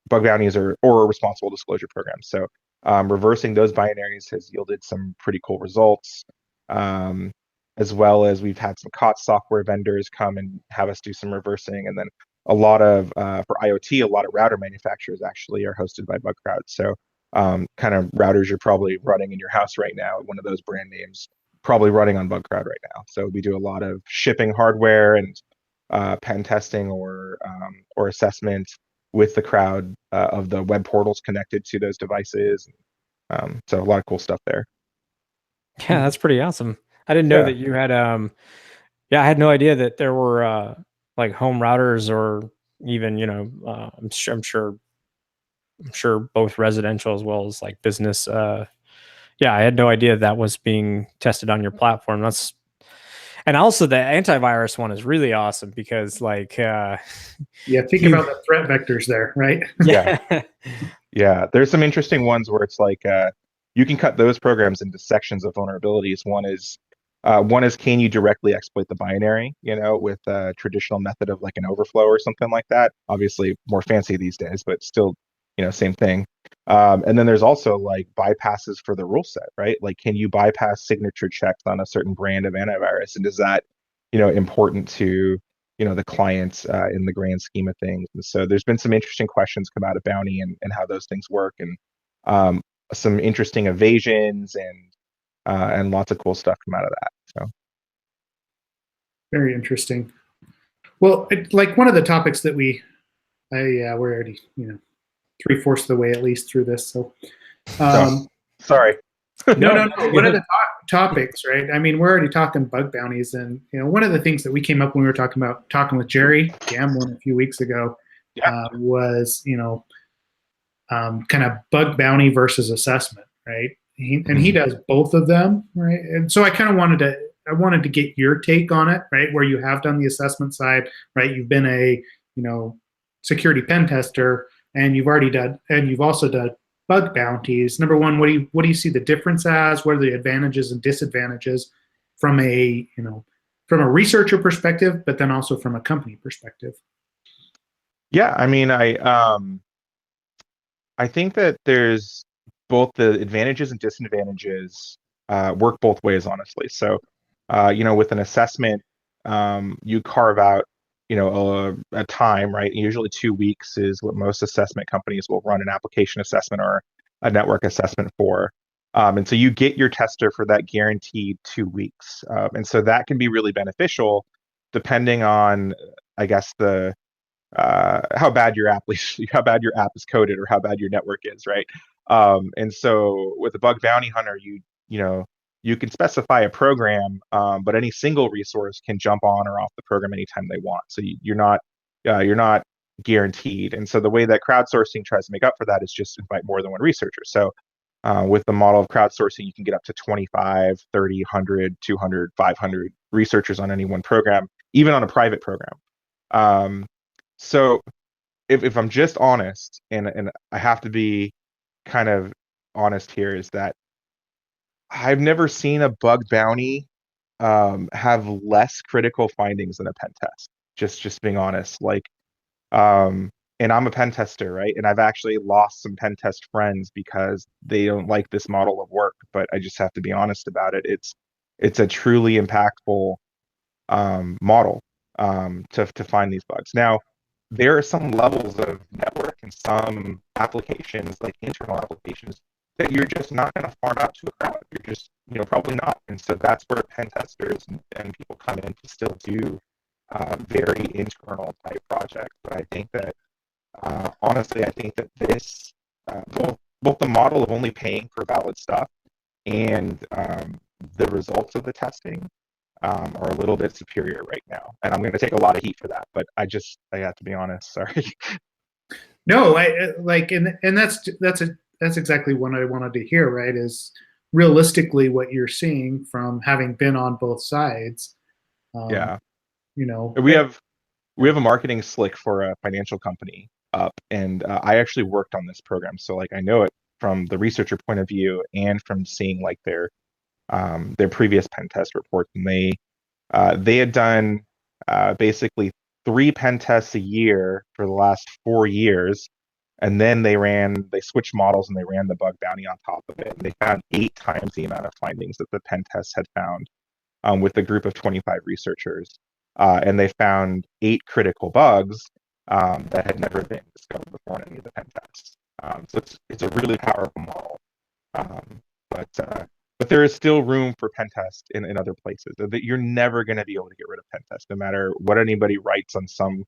bug bounties or responsible disclosure programs. So reversing those binaries has yielded some pretty cool results, as well as we've had some COTS software vendors come and have us do some reversing. And then a lot of, for IoT, a lot of router manufacturers actually are hosted by BugCrowd. So kind of routers you're probably running in your house right now, one of those brand names, probably running on BugCrowd right now. So we do a lot of shipping hardware and pen testing or assessment with the crowd of the web portals connected to those devices. So a lot of cool stuff there. Yeah, that's pretty awesome. I didn't know that you had I had no idea that there were like home routers, or even I'm sure both residential as well as like business. I had no idea that was being tested on your platform. And also the antivirus one is really awesome because like think about the threat vectors there, right? Yeah, there's some interesting ones where it's like you can cut those programs into sections of vulnerabilities. One is can you directly exploit the binary, with a traditional method of like an overflow or something like that. Obviously more fancy these days, but still, same thing. And then there's also like bypasses for the rule set, right? Like, can you bypass signature checks on a certain brand of antivirus? And is that, important to, the clients in the grand scheme of things? And so there's been some interesting questions come out of Bounty and how those things work, and some interesting evasions and lots of cool stuff come out of that. So Very interesting. Well, like one of the topics that we're already, 3/4 of the way at least through this. So, sorry. No. One of the topics, right? I mean, we're already talking bug bounties, and one of the things that we came up when we were talking with Jerry Gamblin a few weeks ago, was kind of bug bounty versus assessment, right? He does both of them, right? And so I kind of wanted to get your take on it, right? Where you have done the assessment side, right? You've been a security pen tester, and you've also done bug bounties. Number one, what do you see the difference as? What are the advantages and disadvantages from a researcher perspective, but then also from a company perspective? Yeah, I mean, I think that there's both the advantages and disadvantages work both ways, honestly. So, with an assessment, you carve out, a time, right? Usually 2 weeks is what most assessment companies will run an application assessment or a network assessment for. And so you get your tester for that guaranteed 2 weeks. And so that can be really beneficial depending on, I guess, the how bad your app is coded, or how bad your network is, right? And so with a bug bounty hunter, you can specify a program, but any single resource can jump on or off the program anytime they want. So you're not guaranteed. And so the way that crowdsourcing tries to make up for that is just invite more than one researcher. So with the model of crowdsourcing, you can get up to 25, 30, 100, 200, 500 researchers on any one program, even on a private program. So if I'm just honest, and I have to be kind of honest here, is that I've never seen a bug bounty have less critical findings than a pen test. Just being honest, like, and I'm a pen tester, right? And I've actually lost some pen test friends because they don't like this model of work. But I just have to be honest about it. It's a truly impactful model to find these bugs. Now, there are some levels of network and some applications, like internal applications, that you're just not going to farm out to a crowd. You're just, probably not. And so that's where pen testers and people come in to still do very internal type projects. But I think that, honestly, I think that this, both the model of only paying for valid stuff and the results of the testing are a little bit superior right now. And I'm going to take a lot of heat for that, but I have to be honest. Sorry. No, and that's exactly what I wanted to hear, right? Is realistically what you're seeing from having been on both sides. Yeah. We have a marketing slick for a financial company up, and I actually worked on this program. So like, I know it from the researcher point of view and from seeing like their previous pen test reports, and they had done basically 3 pen tests a year for the last 4 years, and then they switched models and they ran the bug bounty on top of it. And they found 8 times the amount of findings that the pen tests had found with a group of 25 researchers, and they found 8 critical bugs that had never been discovered before in any of the pen tests. So it's a really powerful model, but there is still room for pen test in other places. That you're never going to be able to get rid of pen test, no matter what anybody writes on some.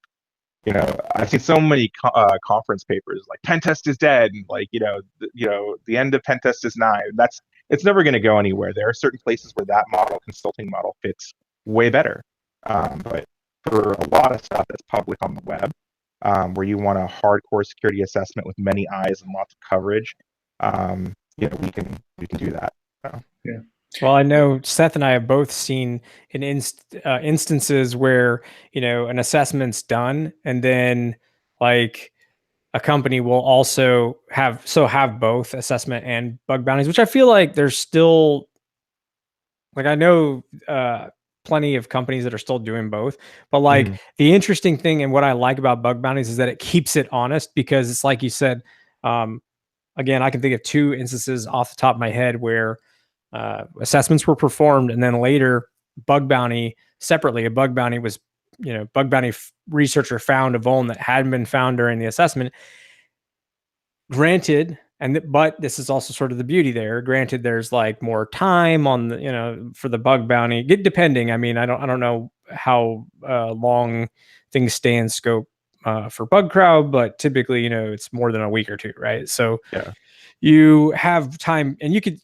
I've seen so many conference papers like pen test is dead, and like the end of pen test is nigh. It's never going to go anywhere. There are certain places where that consulting model fits way better. But for a lot of stuff that's public on the web, where you want a hardcore security assessment with many eyes and lots of coverage, we can do that. So. Yeah. Well, I know Seth and I have both seen in instances where, an assessment's done, and then like a company will also have both assessment and bug bounties, which I feel like there's still, like, I know plenty of companies that are still doing both, but like the interesting thing and what I like about bug bounties is that it keeps it honest, because it's like you said, again, I can think of 2 instances off the top of my head where assessments were performed, and then later bug bounty separately, a bug bounty was, bug bounty researcher found a vuln that hadn't been found during the assessment. Granted, but this is also sort of the beauty there. Granted, there's like more time on the, for the bug bounty, depending. I mean, I don't know how long things stay in scope for bug crowd, but typically, it's more than a week or 2, right? So Yeah. you have time, and you could,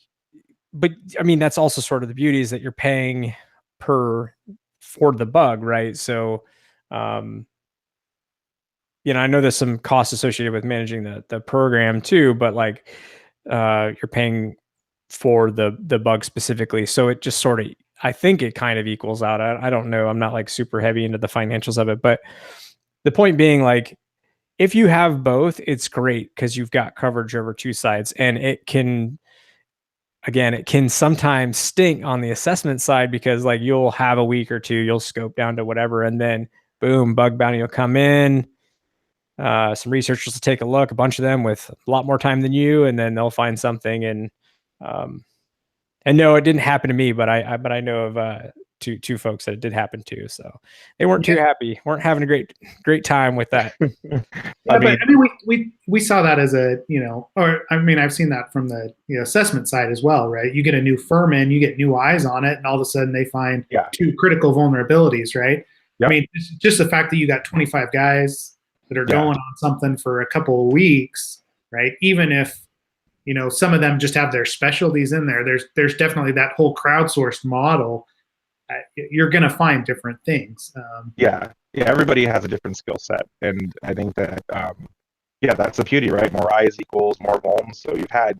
but I mean, that's also sort of the beauty, is that you're paying for the bug, right? So, I know there's some costs associated with managing the program too, but like you're paying for the bug specifically. So it just sort of, I think it kind of equals out. I don't know. I'm not like super heavy into the financials of it, but the point being, like, if you have both, it's great because you've got coverage over 2 sides, and it can sometimes stink on the assessment side, because like you'll have a week or 2, you'll scope down to whatever, and then boom, bug bounty will come in. Some researchers will take a look, a bunch of them with a lot more time than you, and then they'll find something. And no, it didn't happen to me, but I know of two folks that it did happen to. So they weren't too happy, weren't having a great time with that. I mean, we saw that as a, or I mean, I've seen that from the assessment side as well, right? You get a new firm in, you get new eyes on it, and all of a sudden they find 2 critical vulnerabilities, right? Yep. I mean, just the fact that you got 25 guys that are going on something for a couple of weeks, right? Even if, some of them just have their specialties in there, there's definitely that whole crowdsourced model. You're going to find different things. Yeah, everybody has a different skill set. And I think that, that's the beauty, right? More eyes equals more vulns. So you've had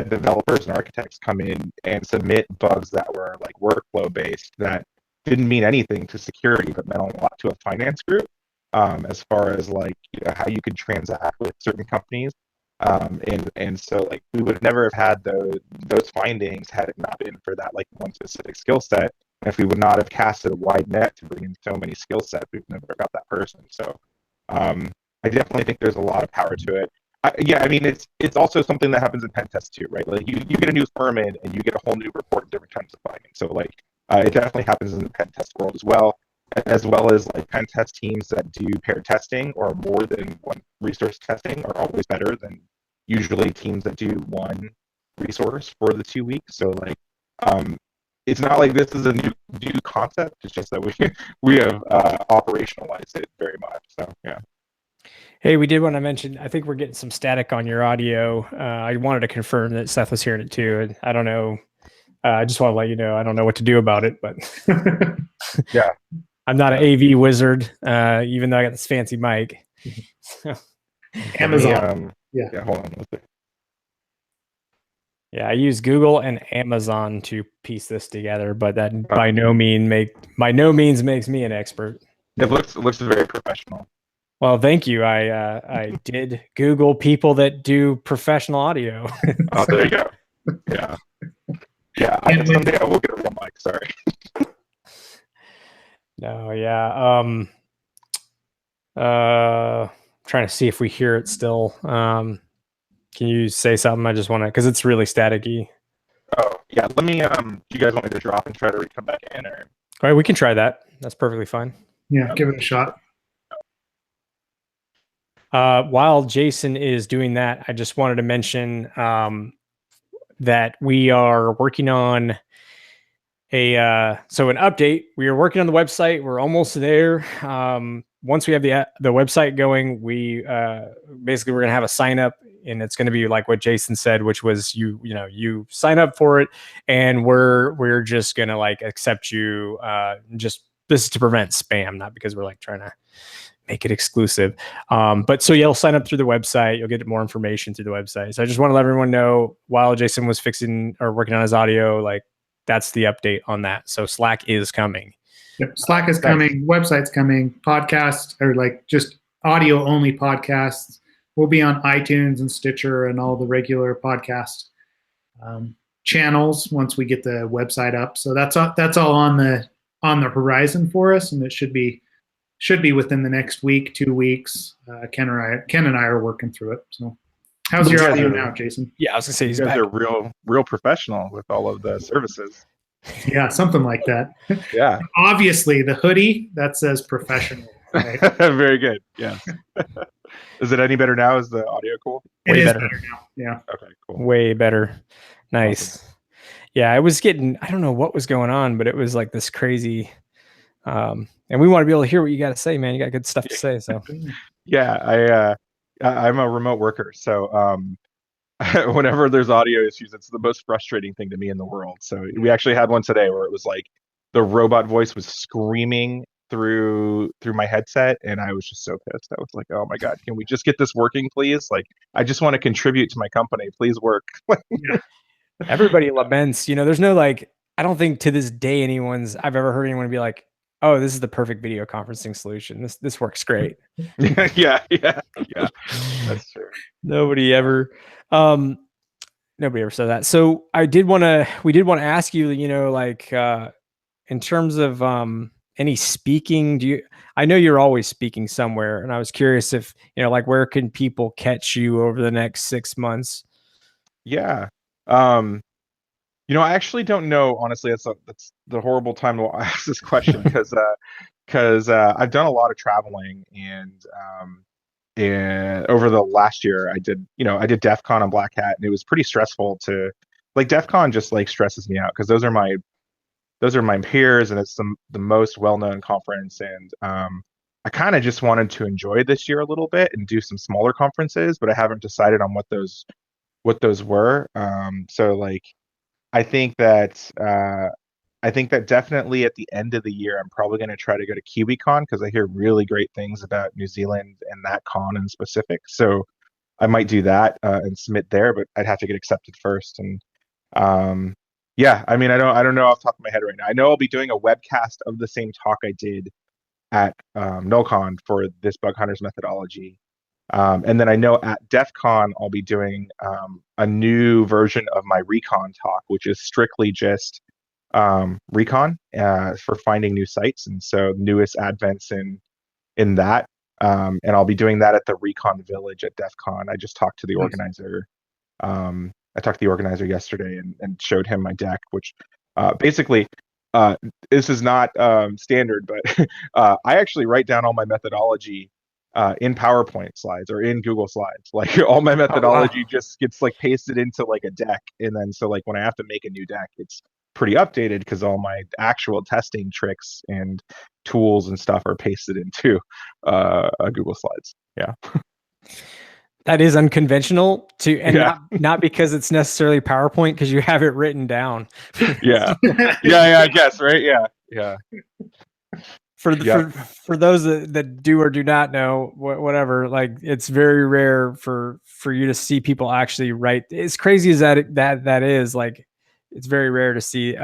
developers and architects come in and submit bugs that were like workflow based that didn't mean anything to security, but meant a lot to a finance group. As far as like how you could transact with certain companies, and so like we would never have had those findings had it not been for that like one specific skill set. And if we would not have casted a wide net to bring in so many skill sets, we've never got that person. So I definitely think there's a lot of power to it. I mean, it's also something that happens in pen tests too, right? Like you get a new firm in and you get a whole new report and different types of findings. So like it definitely happens in the pen test world as well as like pen test teams that do paired testing or more than one resource testing are always better than usually teams that do one resource for the 2 weeks. So like it's not like this is a new concept. It's just that we have operationalized it very much. So yeah. Hey, we did want to mention, I think we're getting some static on your audio. I wanted to confirm that Seth was hearing it too. And I don't know. I just want to let you know, I don't know what to do about it, but yeah. I'm not an AV wizard, even though I got this fancy mic. So. Amazon. Hold on. Let's see. Yeah, I use Google and Amazon to piece this together, but that by no means makes me an expert. It looks very professional. Well, thank you. I did Google people that do professional audio. Oh, there you go. Yeah. Yeah. Someday I will get a real mic. Sorry. No, yeah. Trying to see if we hear it still. Can you say something? I just want to, because it's really staticky. Oh, yeah. Let me, do you guys want me to drop and try to come back in? Or? All right, we can try that. That's perfectly fine. Yeah, give it a shot. While Jason is doing that, I just wanted to mention that we are working on an update. We are working on the website. We're almost there. Once we have the website going, we basically we're gonna have a sign up, and it's gonna be like what Jason said, which was you sign up for it, and we're just gonna like accept you. Just this is to prevent spam, not because we're like trying to make it exclusive. But so you'll sign up through the website. You'll get more information through the website. So I just want to let everyone know, while Jason was fixing or working on his audio, like that's the update on that. So Slack is coming. Yep. Slack is coming. Website's coming. Podcasts, or like just audio only podcasts, will be on iTunes and Stitcher and all the regular podcast channels once we get the website up. So that's all on the horizon for us, and it should be within the next week, 2 weeks. Ken and I are working through it. So How's your You guys audio are- now, Jason? Yeah, I was gonna say You he's guys back. are real professional with all of the services. Yeah, something like that. Yeah. Obviously, the hoodie that says professional. Right? Very good. Yes. Is it any better now? Is the audio cool? It Way is better. better now. Yeah. Okay, cool. Way better. Nice. Yeah, I was getting, I don't know what was going on, but it was like this crazy. And we want to be able to hear what you got to say, man. You got good stuff to say. So Yeah, I'm a remote worker, so whenever there's audio issues, it's the most frustrating thing to me in the world. So we actually had one today where it was like the robot voice was screaming through my headset, and I was just so pissed. I was like, "Oh my god, can we just get this working, please? Like, I just want to contribute to my company. Please work." everybody laments, there's no like, I don't think to this day I've ever heard anyone be like, oh, this is the perfect video conferencing solution. This works great. Yeah, that's true. Nobody ever said that. So we did want to ask you, like in terms of any speaking, I know you're always speaking somewhere, and I was curious if, like where can people catch you over the next 6 months? Yeah. I actually don't know. Honestly, that's the horrible time to ask this question because I've done a lot of traveling and over the last year I did DEF CON on Black Hat, and it was pretty stressful to like DEF CON just like stresses me out because those are my peers, and it's the most well-known conference, and I kind of just wanted to enjoy this year a little bit and do some smaller conferences, but I haven't decided on what those were. So like I think that definitely at the end of the year, I'm probably going to try to go to KiwiCon because I hear really great things about New Zealand and that con in specific. So I might do that and submit there, but I'd have to get accepted first. And yeah, I mean, I don't know off the top of my head right now. I know I'll be doing a webcast of the same talk I did at Nullcon for this bug hunters methodology. And then I know at DEF CON, I'll be doing a new version of my recon talk, which is strictly just recon for finding new sites. And so newest advents in that. And I'll be doing that at the Recon Village at DEF CON. I just talked to the organizer. I talked to the organizer yesterday and showed him my deck, which basically this is not standard, but I actually write down all my methodology in PowerPoint slides or in Google Slides. Like all my methodology just gets like pasted into like a deck, and then so like when I have to make a new deck, it's pretty updated because all my actual testing tricks and tools and stuff are pasted into a Google Slides. Yeah. That is unconventional not because it's necessarily PowerPoint, because you have it written down. Yeah, I guess, right? Yeah. For those that do or do not know, whatever, like it's very rare for you to see people actually write. As crazy as that is, like it's very rare to see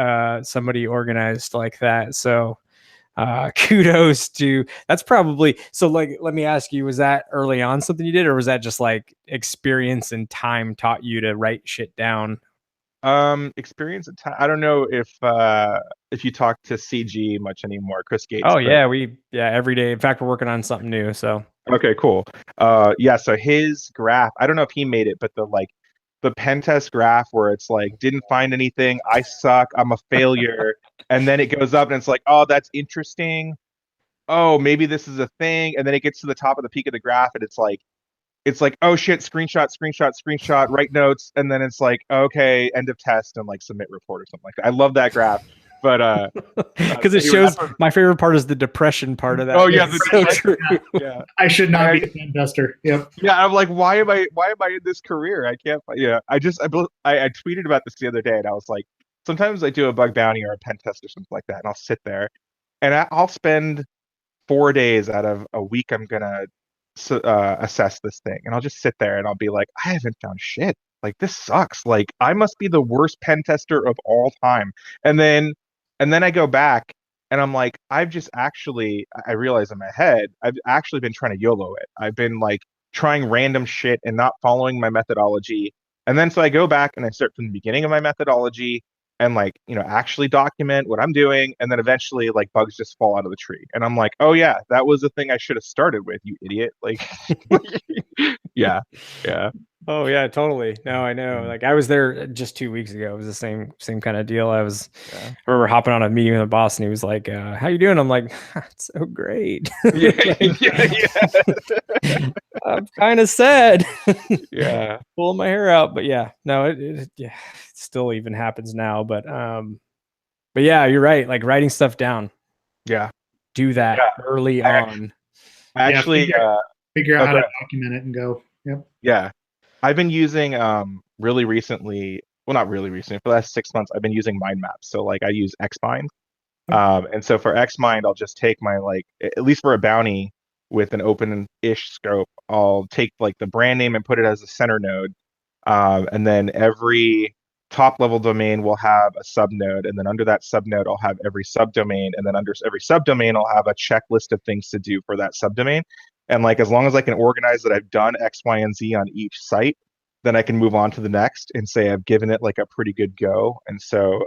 somebody organized like that. So kudos to that's probably so. Like, let me ask you, was that early on something you did, or was that just like experience and time taught you to write shit down? Experience and time. I don't know if you talk to CG much anymore, Chris Gates. Oh yeah, every day. In fact, we're working on something new. So okay, cool. Yeah, so his graph, I don't know if he made it, but the pen test graph where it's like didn't find anything, I suck, I'm a failure, and then it goes up and it's like, oh, that's interesting. Oh, maybe this is a thing, and then it gets to the top of the peak of the graph and it's like, oh shit, screenshot, write notes, and then it's like, okay, end of test and like submit report or something like that. I love that graph. But because it shows my favorite part is the depression part of that. Oh yeah, it's so true. Yeah. I should not be a pen tester. Yep. Yeah, I'm like, why am I in this career? I can't. Yeah, I tweeted about this the other day, and I was like, sometimes I do a bug bounty or a pen test or something like that, and I'll sit there, and I'll spend 4 days out of a week. I'm gonna assess this thing, and I'll just sit there and I'll be like, I haven't found shit. Like this sucks. Like I must be the worst pen tester of all time. And then I go back and I'm like, I realize in my head, I've actually been trying to YOLO it. I've been like trying random shit and not following my methodology. And then so I go back and I start from the beginning of my methodology and like, actually document what I'm doing. And then eventually like bugs just fall out of the tree. And I'm like, oh yeah, that was the thing I should have started with, you idiot. Like, yeah. Oh yeah, totally. No, I know. Yeah. Like I was there just 2 weeks ago. It was the same kind of deal. Yeah. I remember hopping on a meeting with the boss, and he was like, "How you doing?" I'm like, "It's so great." Yeah, Like, yeah, I'm kind of sad, yeah, pulling my hair out. But yeah, no, yeah, it still even happens now. But yeah, you're right. Like writing stuff down, yeah, do that yeah. early I on. Yeah, actually, figure out oh, how go to ahead. document it and go. Yep. Yeah, I've been using really recently, well, not really recently, for the last 6 months, I've been using mind maps. So like I use Xmind. And so for Xmind, I'll just take my like at least for a bounty with an open-ish scope, I'll take like the brand name and put it as a center node. And then every top level domain will have a subnode, and then under that subnode, I'll have every subdomain, and then under every subdomain, I'll have a checklist of things to do for that subdomain. And like as long as I can organize that I've done X, Y, and Z on each site, then I can move on to the next and say I've given it like a pretty good go. And so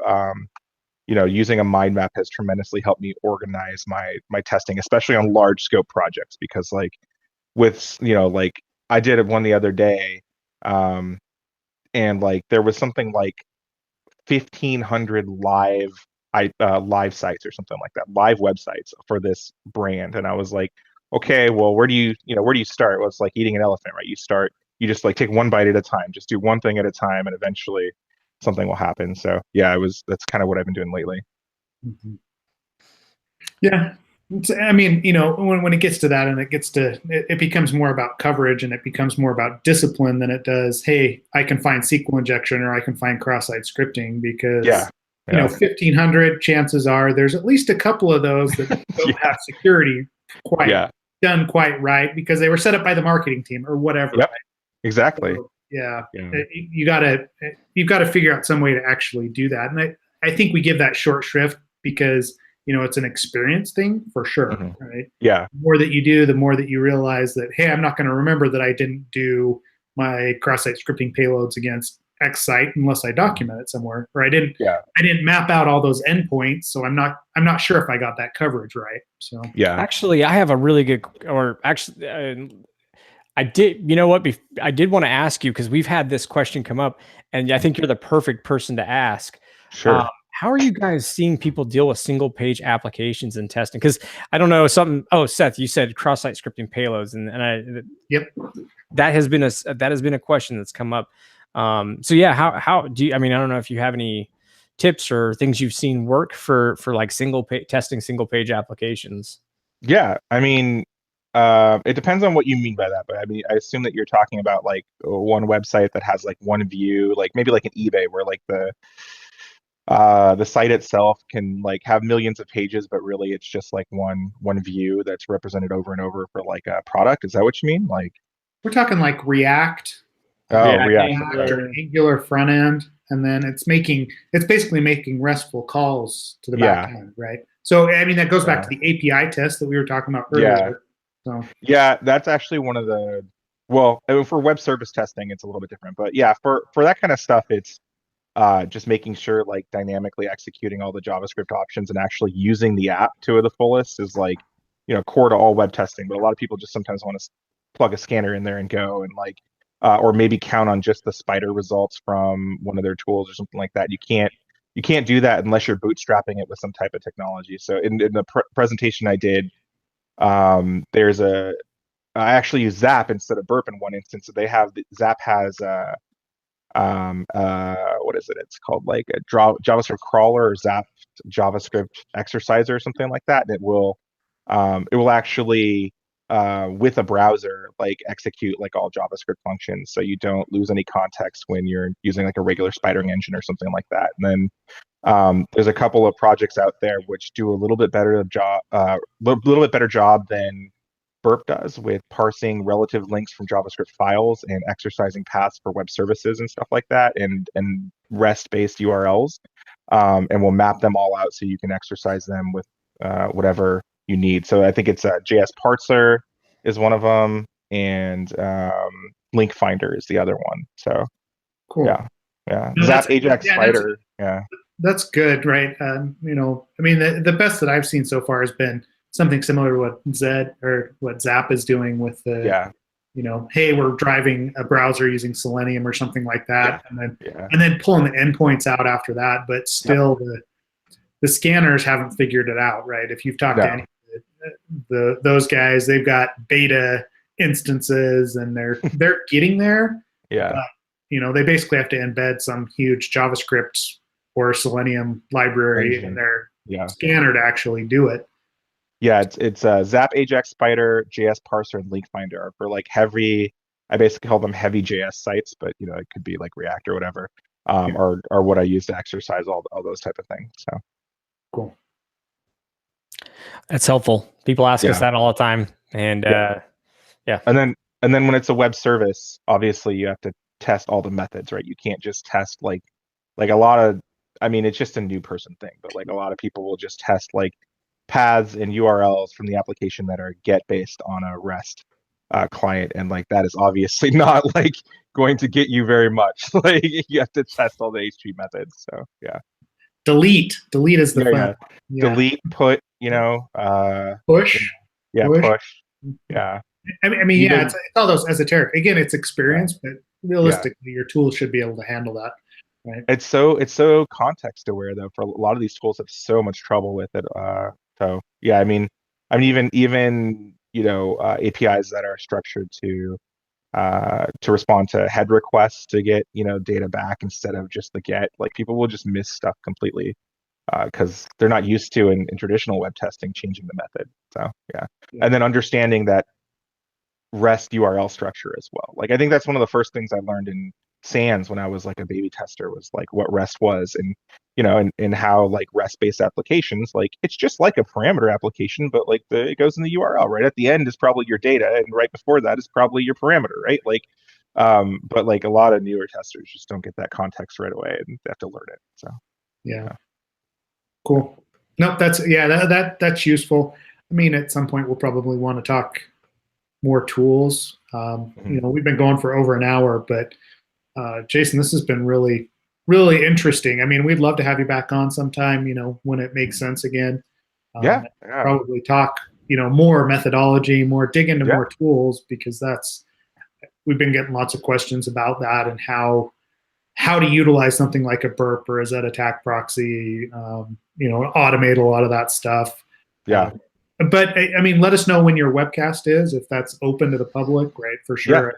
using a mind map has tremendously helped me organize my testing, especially on large scope projects, because like with like I did one the other day, um, and like there was something like 1,500 live sites or something like that, live websites for this brand, and I was like, okay, well, where do you start? Well, it's like eating an elephant, right? You just like take one bite at a time, just do one thing at a time, and eventually something will happen. So yeah, that's kind of what I've been doing lately. Mm-hmm. Yeah. I mean, when it gets to that and it becomes more about coverage and it becomes more about discipline than it does, hey, I can find SQL injection or I can find cross-site scripting because, Yeah. Yeah. 1,500 chances are there's at least a couple of those that don't have security done quite right because they were set up by the marketing team or whatever. Yep. Right? Exactly. So, yeah. Yeah. You've got to figure out some way to actually do that. And I think we give that short shrift because it's an experience thing for sure, right? Yeah. The more that you do, the more that you realize that, hey, I'm not going to remember that I didn't do my cross-site scripting payloads against X site unless I document it somewhere, or I didn't map out all those endpoints, so I'm not sure if I got that coverage right. So yeah, actually, I have a really good, or actually, I did. You know what? I did want to ask you because we've had this question come up, and I think you're the perfect person to ask. sure. How are you guys seeing people deal with single page applications and testing? Because I don't know something. Oh, Seth, you said cross-site scripting payloads, and yep, that has been a question that's come up. So yeah, how do you? I mean, I don't know if you have any tips or things you've seen work for like testing single page applications. Yeah, I mean, it depends on what you mean by that, but I mean, I assume that you're talking about like one website that has like one view, like maybe like an eBay, where like the site itself can like have millions of pages, but really it's just like one view that's represented over and over for like a product. Is that what you mean? Like we're talking like React, React, or Angular front end, and then it's basically making RESTful calls to the back end, right? So I mean that goes back to the API test that we were talking about earlier. Yeah, that's actually one of the for web service testing, it's a little bit different, but yeah, for that kind of stuff, it's just making sure like dynamically executing all the JavaScript options and actually using the app to the fullest is like core to all web testing. But a lot of people just sometimes want to plug a scanner in there and go and like or maybe count on just the spider results from one of their tools or something like that. You can't do that unless you're bootstrapping it with some type of technology. So in the presentation I did, I actually use Zap instead of Burp in one instance. So Zap has what is it? It's called like a JavaScript crawler or Zap JavaScript exerciser or something like that. And it will actually with a browser like execute like all JavaScript functions, so you don't lose any context when you're using like a regular spidering engine or something like that. And then there's a couple of projects out there which do a little bit better job than Burp does with parsing relative links from JavaScript files and exercising paths for web services and stuff like that, and REST-based URLs, and we'll map them all out so you can exercise them with whatever you need. So I think it's JS Parser is one of them, and Link Finder is the other one. So cool. Yeah. Zap Ajax Spider. That's good, right? I mean, the best that I've seen so far has been something similar to what Zap is doing with the hey, we're driving a browser using Selenium or something like that, Yeah. and then pulling the endpoints out after that. But still, the scanners haven't figured it out, right? If you've talked to any those guys, they've got beta instances and they're getting there. Yeah. But, they basically have to embed some huge JavaScript or Selenium library in their scanner to actually do it. Yeah, it's Zap, Ajax, Spider, JS Parser, and Link Finder are for like heavy. I basically call them heavy JS sites, but it could be like React or whatever, or what I use to exercise all those type of things. So cool. That's helpful. People ask us that all the time, and And then when it's a web service, obviously you have to test all the methods, right? You can't just test like a lot of. I mean, it's just a new person thing, but like a lot of people will just test like paths and URLs from the application that are get based on a REST client, and like that is obviously not like going to get you very much. Like you have to test all the HTTP methods. So delete is the fun. Delete, put, push. Push. Yeah. I mean, it's all those esoteric. Again, it's experience, but realistically, your tool should be able to handle that. Right. It's so context aware though. For a lot of these tools have so much trouble with it. So yeah, I mean even APIs that are structured to respond to head requests to get data back instead of just the get. Like people will just miss stuff completely because they're not used to in traditional web testing changing the method. So yeah, and then understanding that REST URL structure as well. Like I think that's one of the first things I learned in Sans when I was like a baby tester was like what REST was, and and how like REST based applications, like it's just like a parameter application, but like it goes in the URL right at the end is probably your data, and right before that is probably your parameter, right? Like but like a lot of newer testers just don't get that context right away and they have to learn it. So cool. Nope, that's useful. I mean, at some point we'll probably want to talk more tools. We've been going for over an hour, but Jason, this has been really, really interesting. I mean, we'd love to have you back on sometime, when it makes sense again. Probably talk, more methodology, more dig into more tools, because we've been getting lots of questions about that and how to utilize something like a burp or a Z attack proxy, automate a lot of that stuff. But I mean, let us know when your webcast is, if that's open to the public, right? For sure.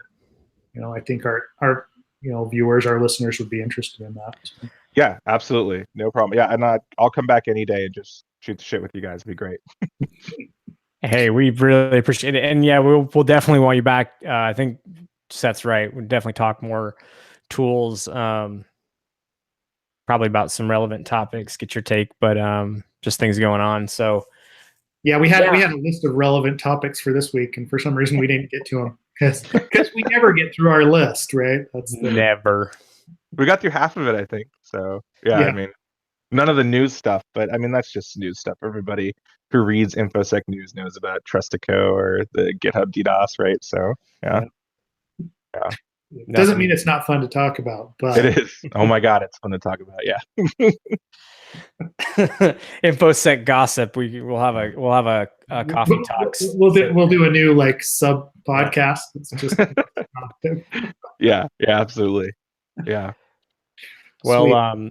I think our viewers, our listeners would be interested in that. Yeah, absolutely. No problem. Yeah, and I'll come back any day and just shoot the shit with you guys. It'd be great. Hey, we really appreciate it. And yeah, we'll definitely want you back. I think Seth's right. We'll definitely talk more tools, probably about some relevant topics, get your take, but just things going on. So yeah, we had a list of relevant topics for this week, and for some reason we didn't get to them because we never get through our list, right? Never. We got through half of it, I think. So yeah, I mean, none of the news stuff, but I mean that's just news stuff. Everybody who reads InfoSec news knows about Trustico or the GitHub DDoS, right? So yeah. Doesn't mean it's not fun to talk about, but it is. Oh my god, it's fun to talk about. Yeah. InfoSec gossip. We'll have a coffee talks. We'll do a new like sub podcast. It's just yeah, absolutely. Yeah. Well,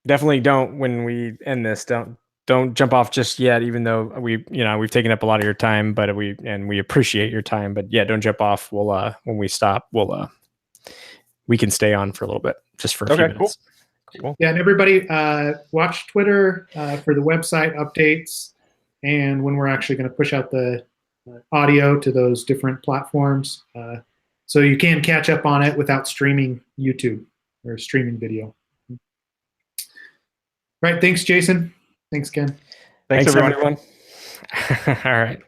definitely don't, when we end this, don't jump off just yet, even though we've taken up a lot of your time, but we appreciate your time, but yeah, don't jump off. We'll when we stop, we can stay on for a little bit, just for a few minutes. Cool. Yeah, and everybody watch Twitter for the website updates, and when we're actually going to push out the audio to those different platforms, so you can catch up on it without streaming YouTube or streaming video. Right. Thanks, Jason. Thanks, Ken. Thanks everyone. All right.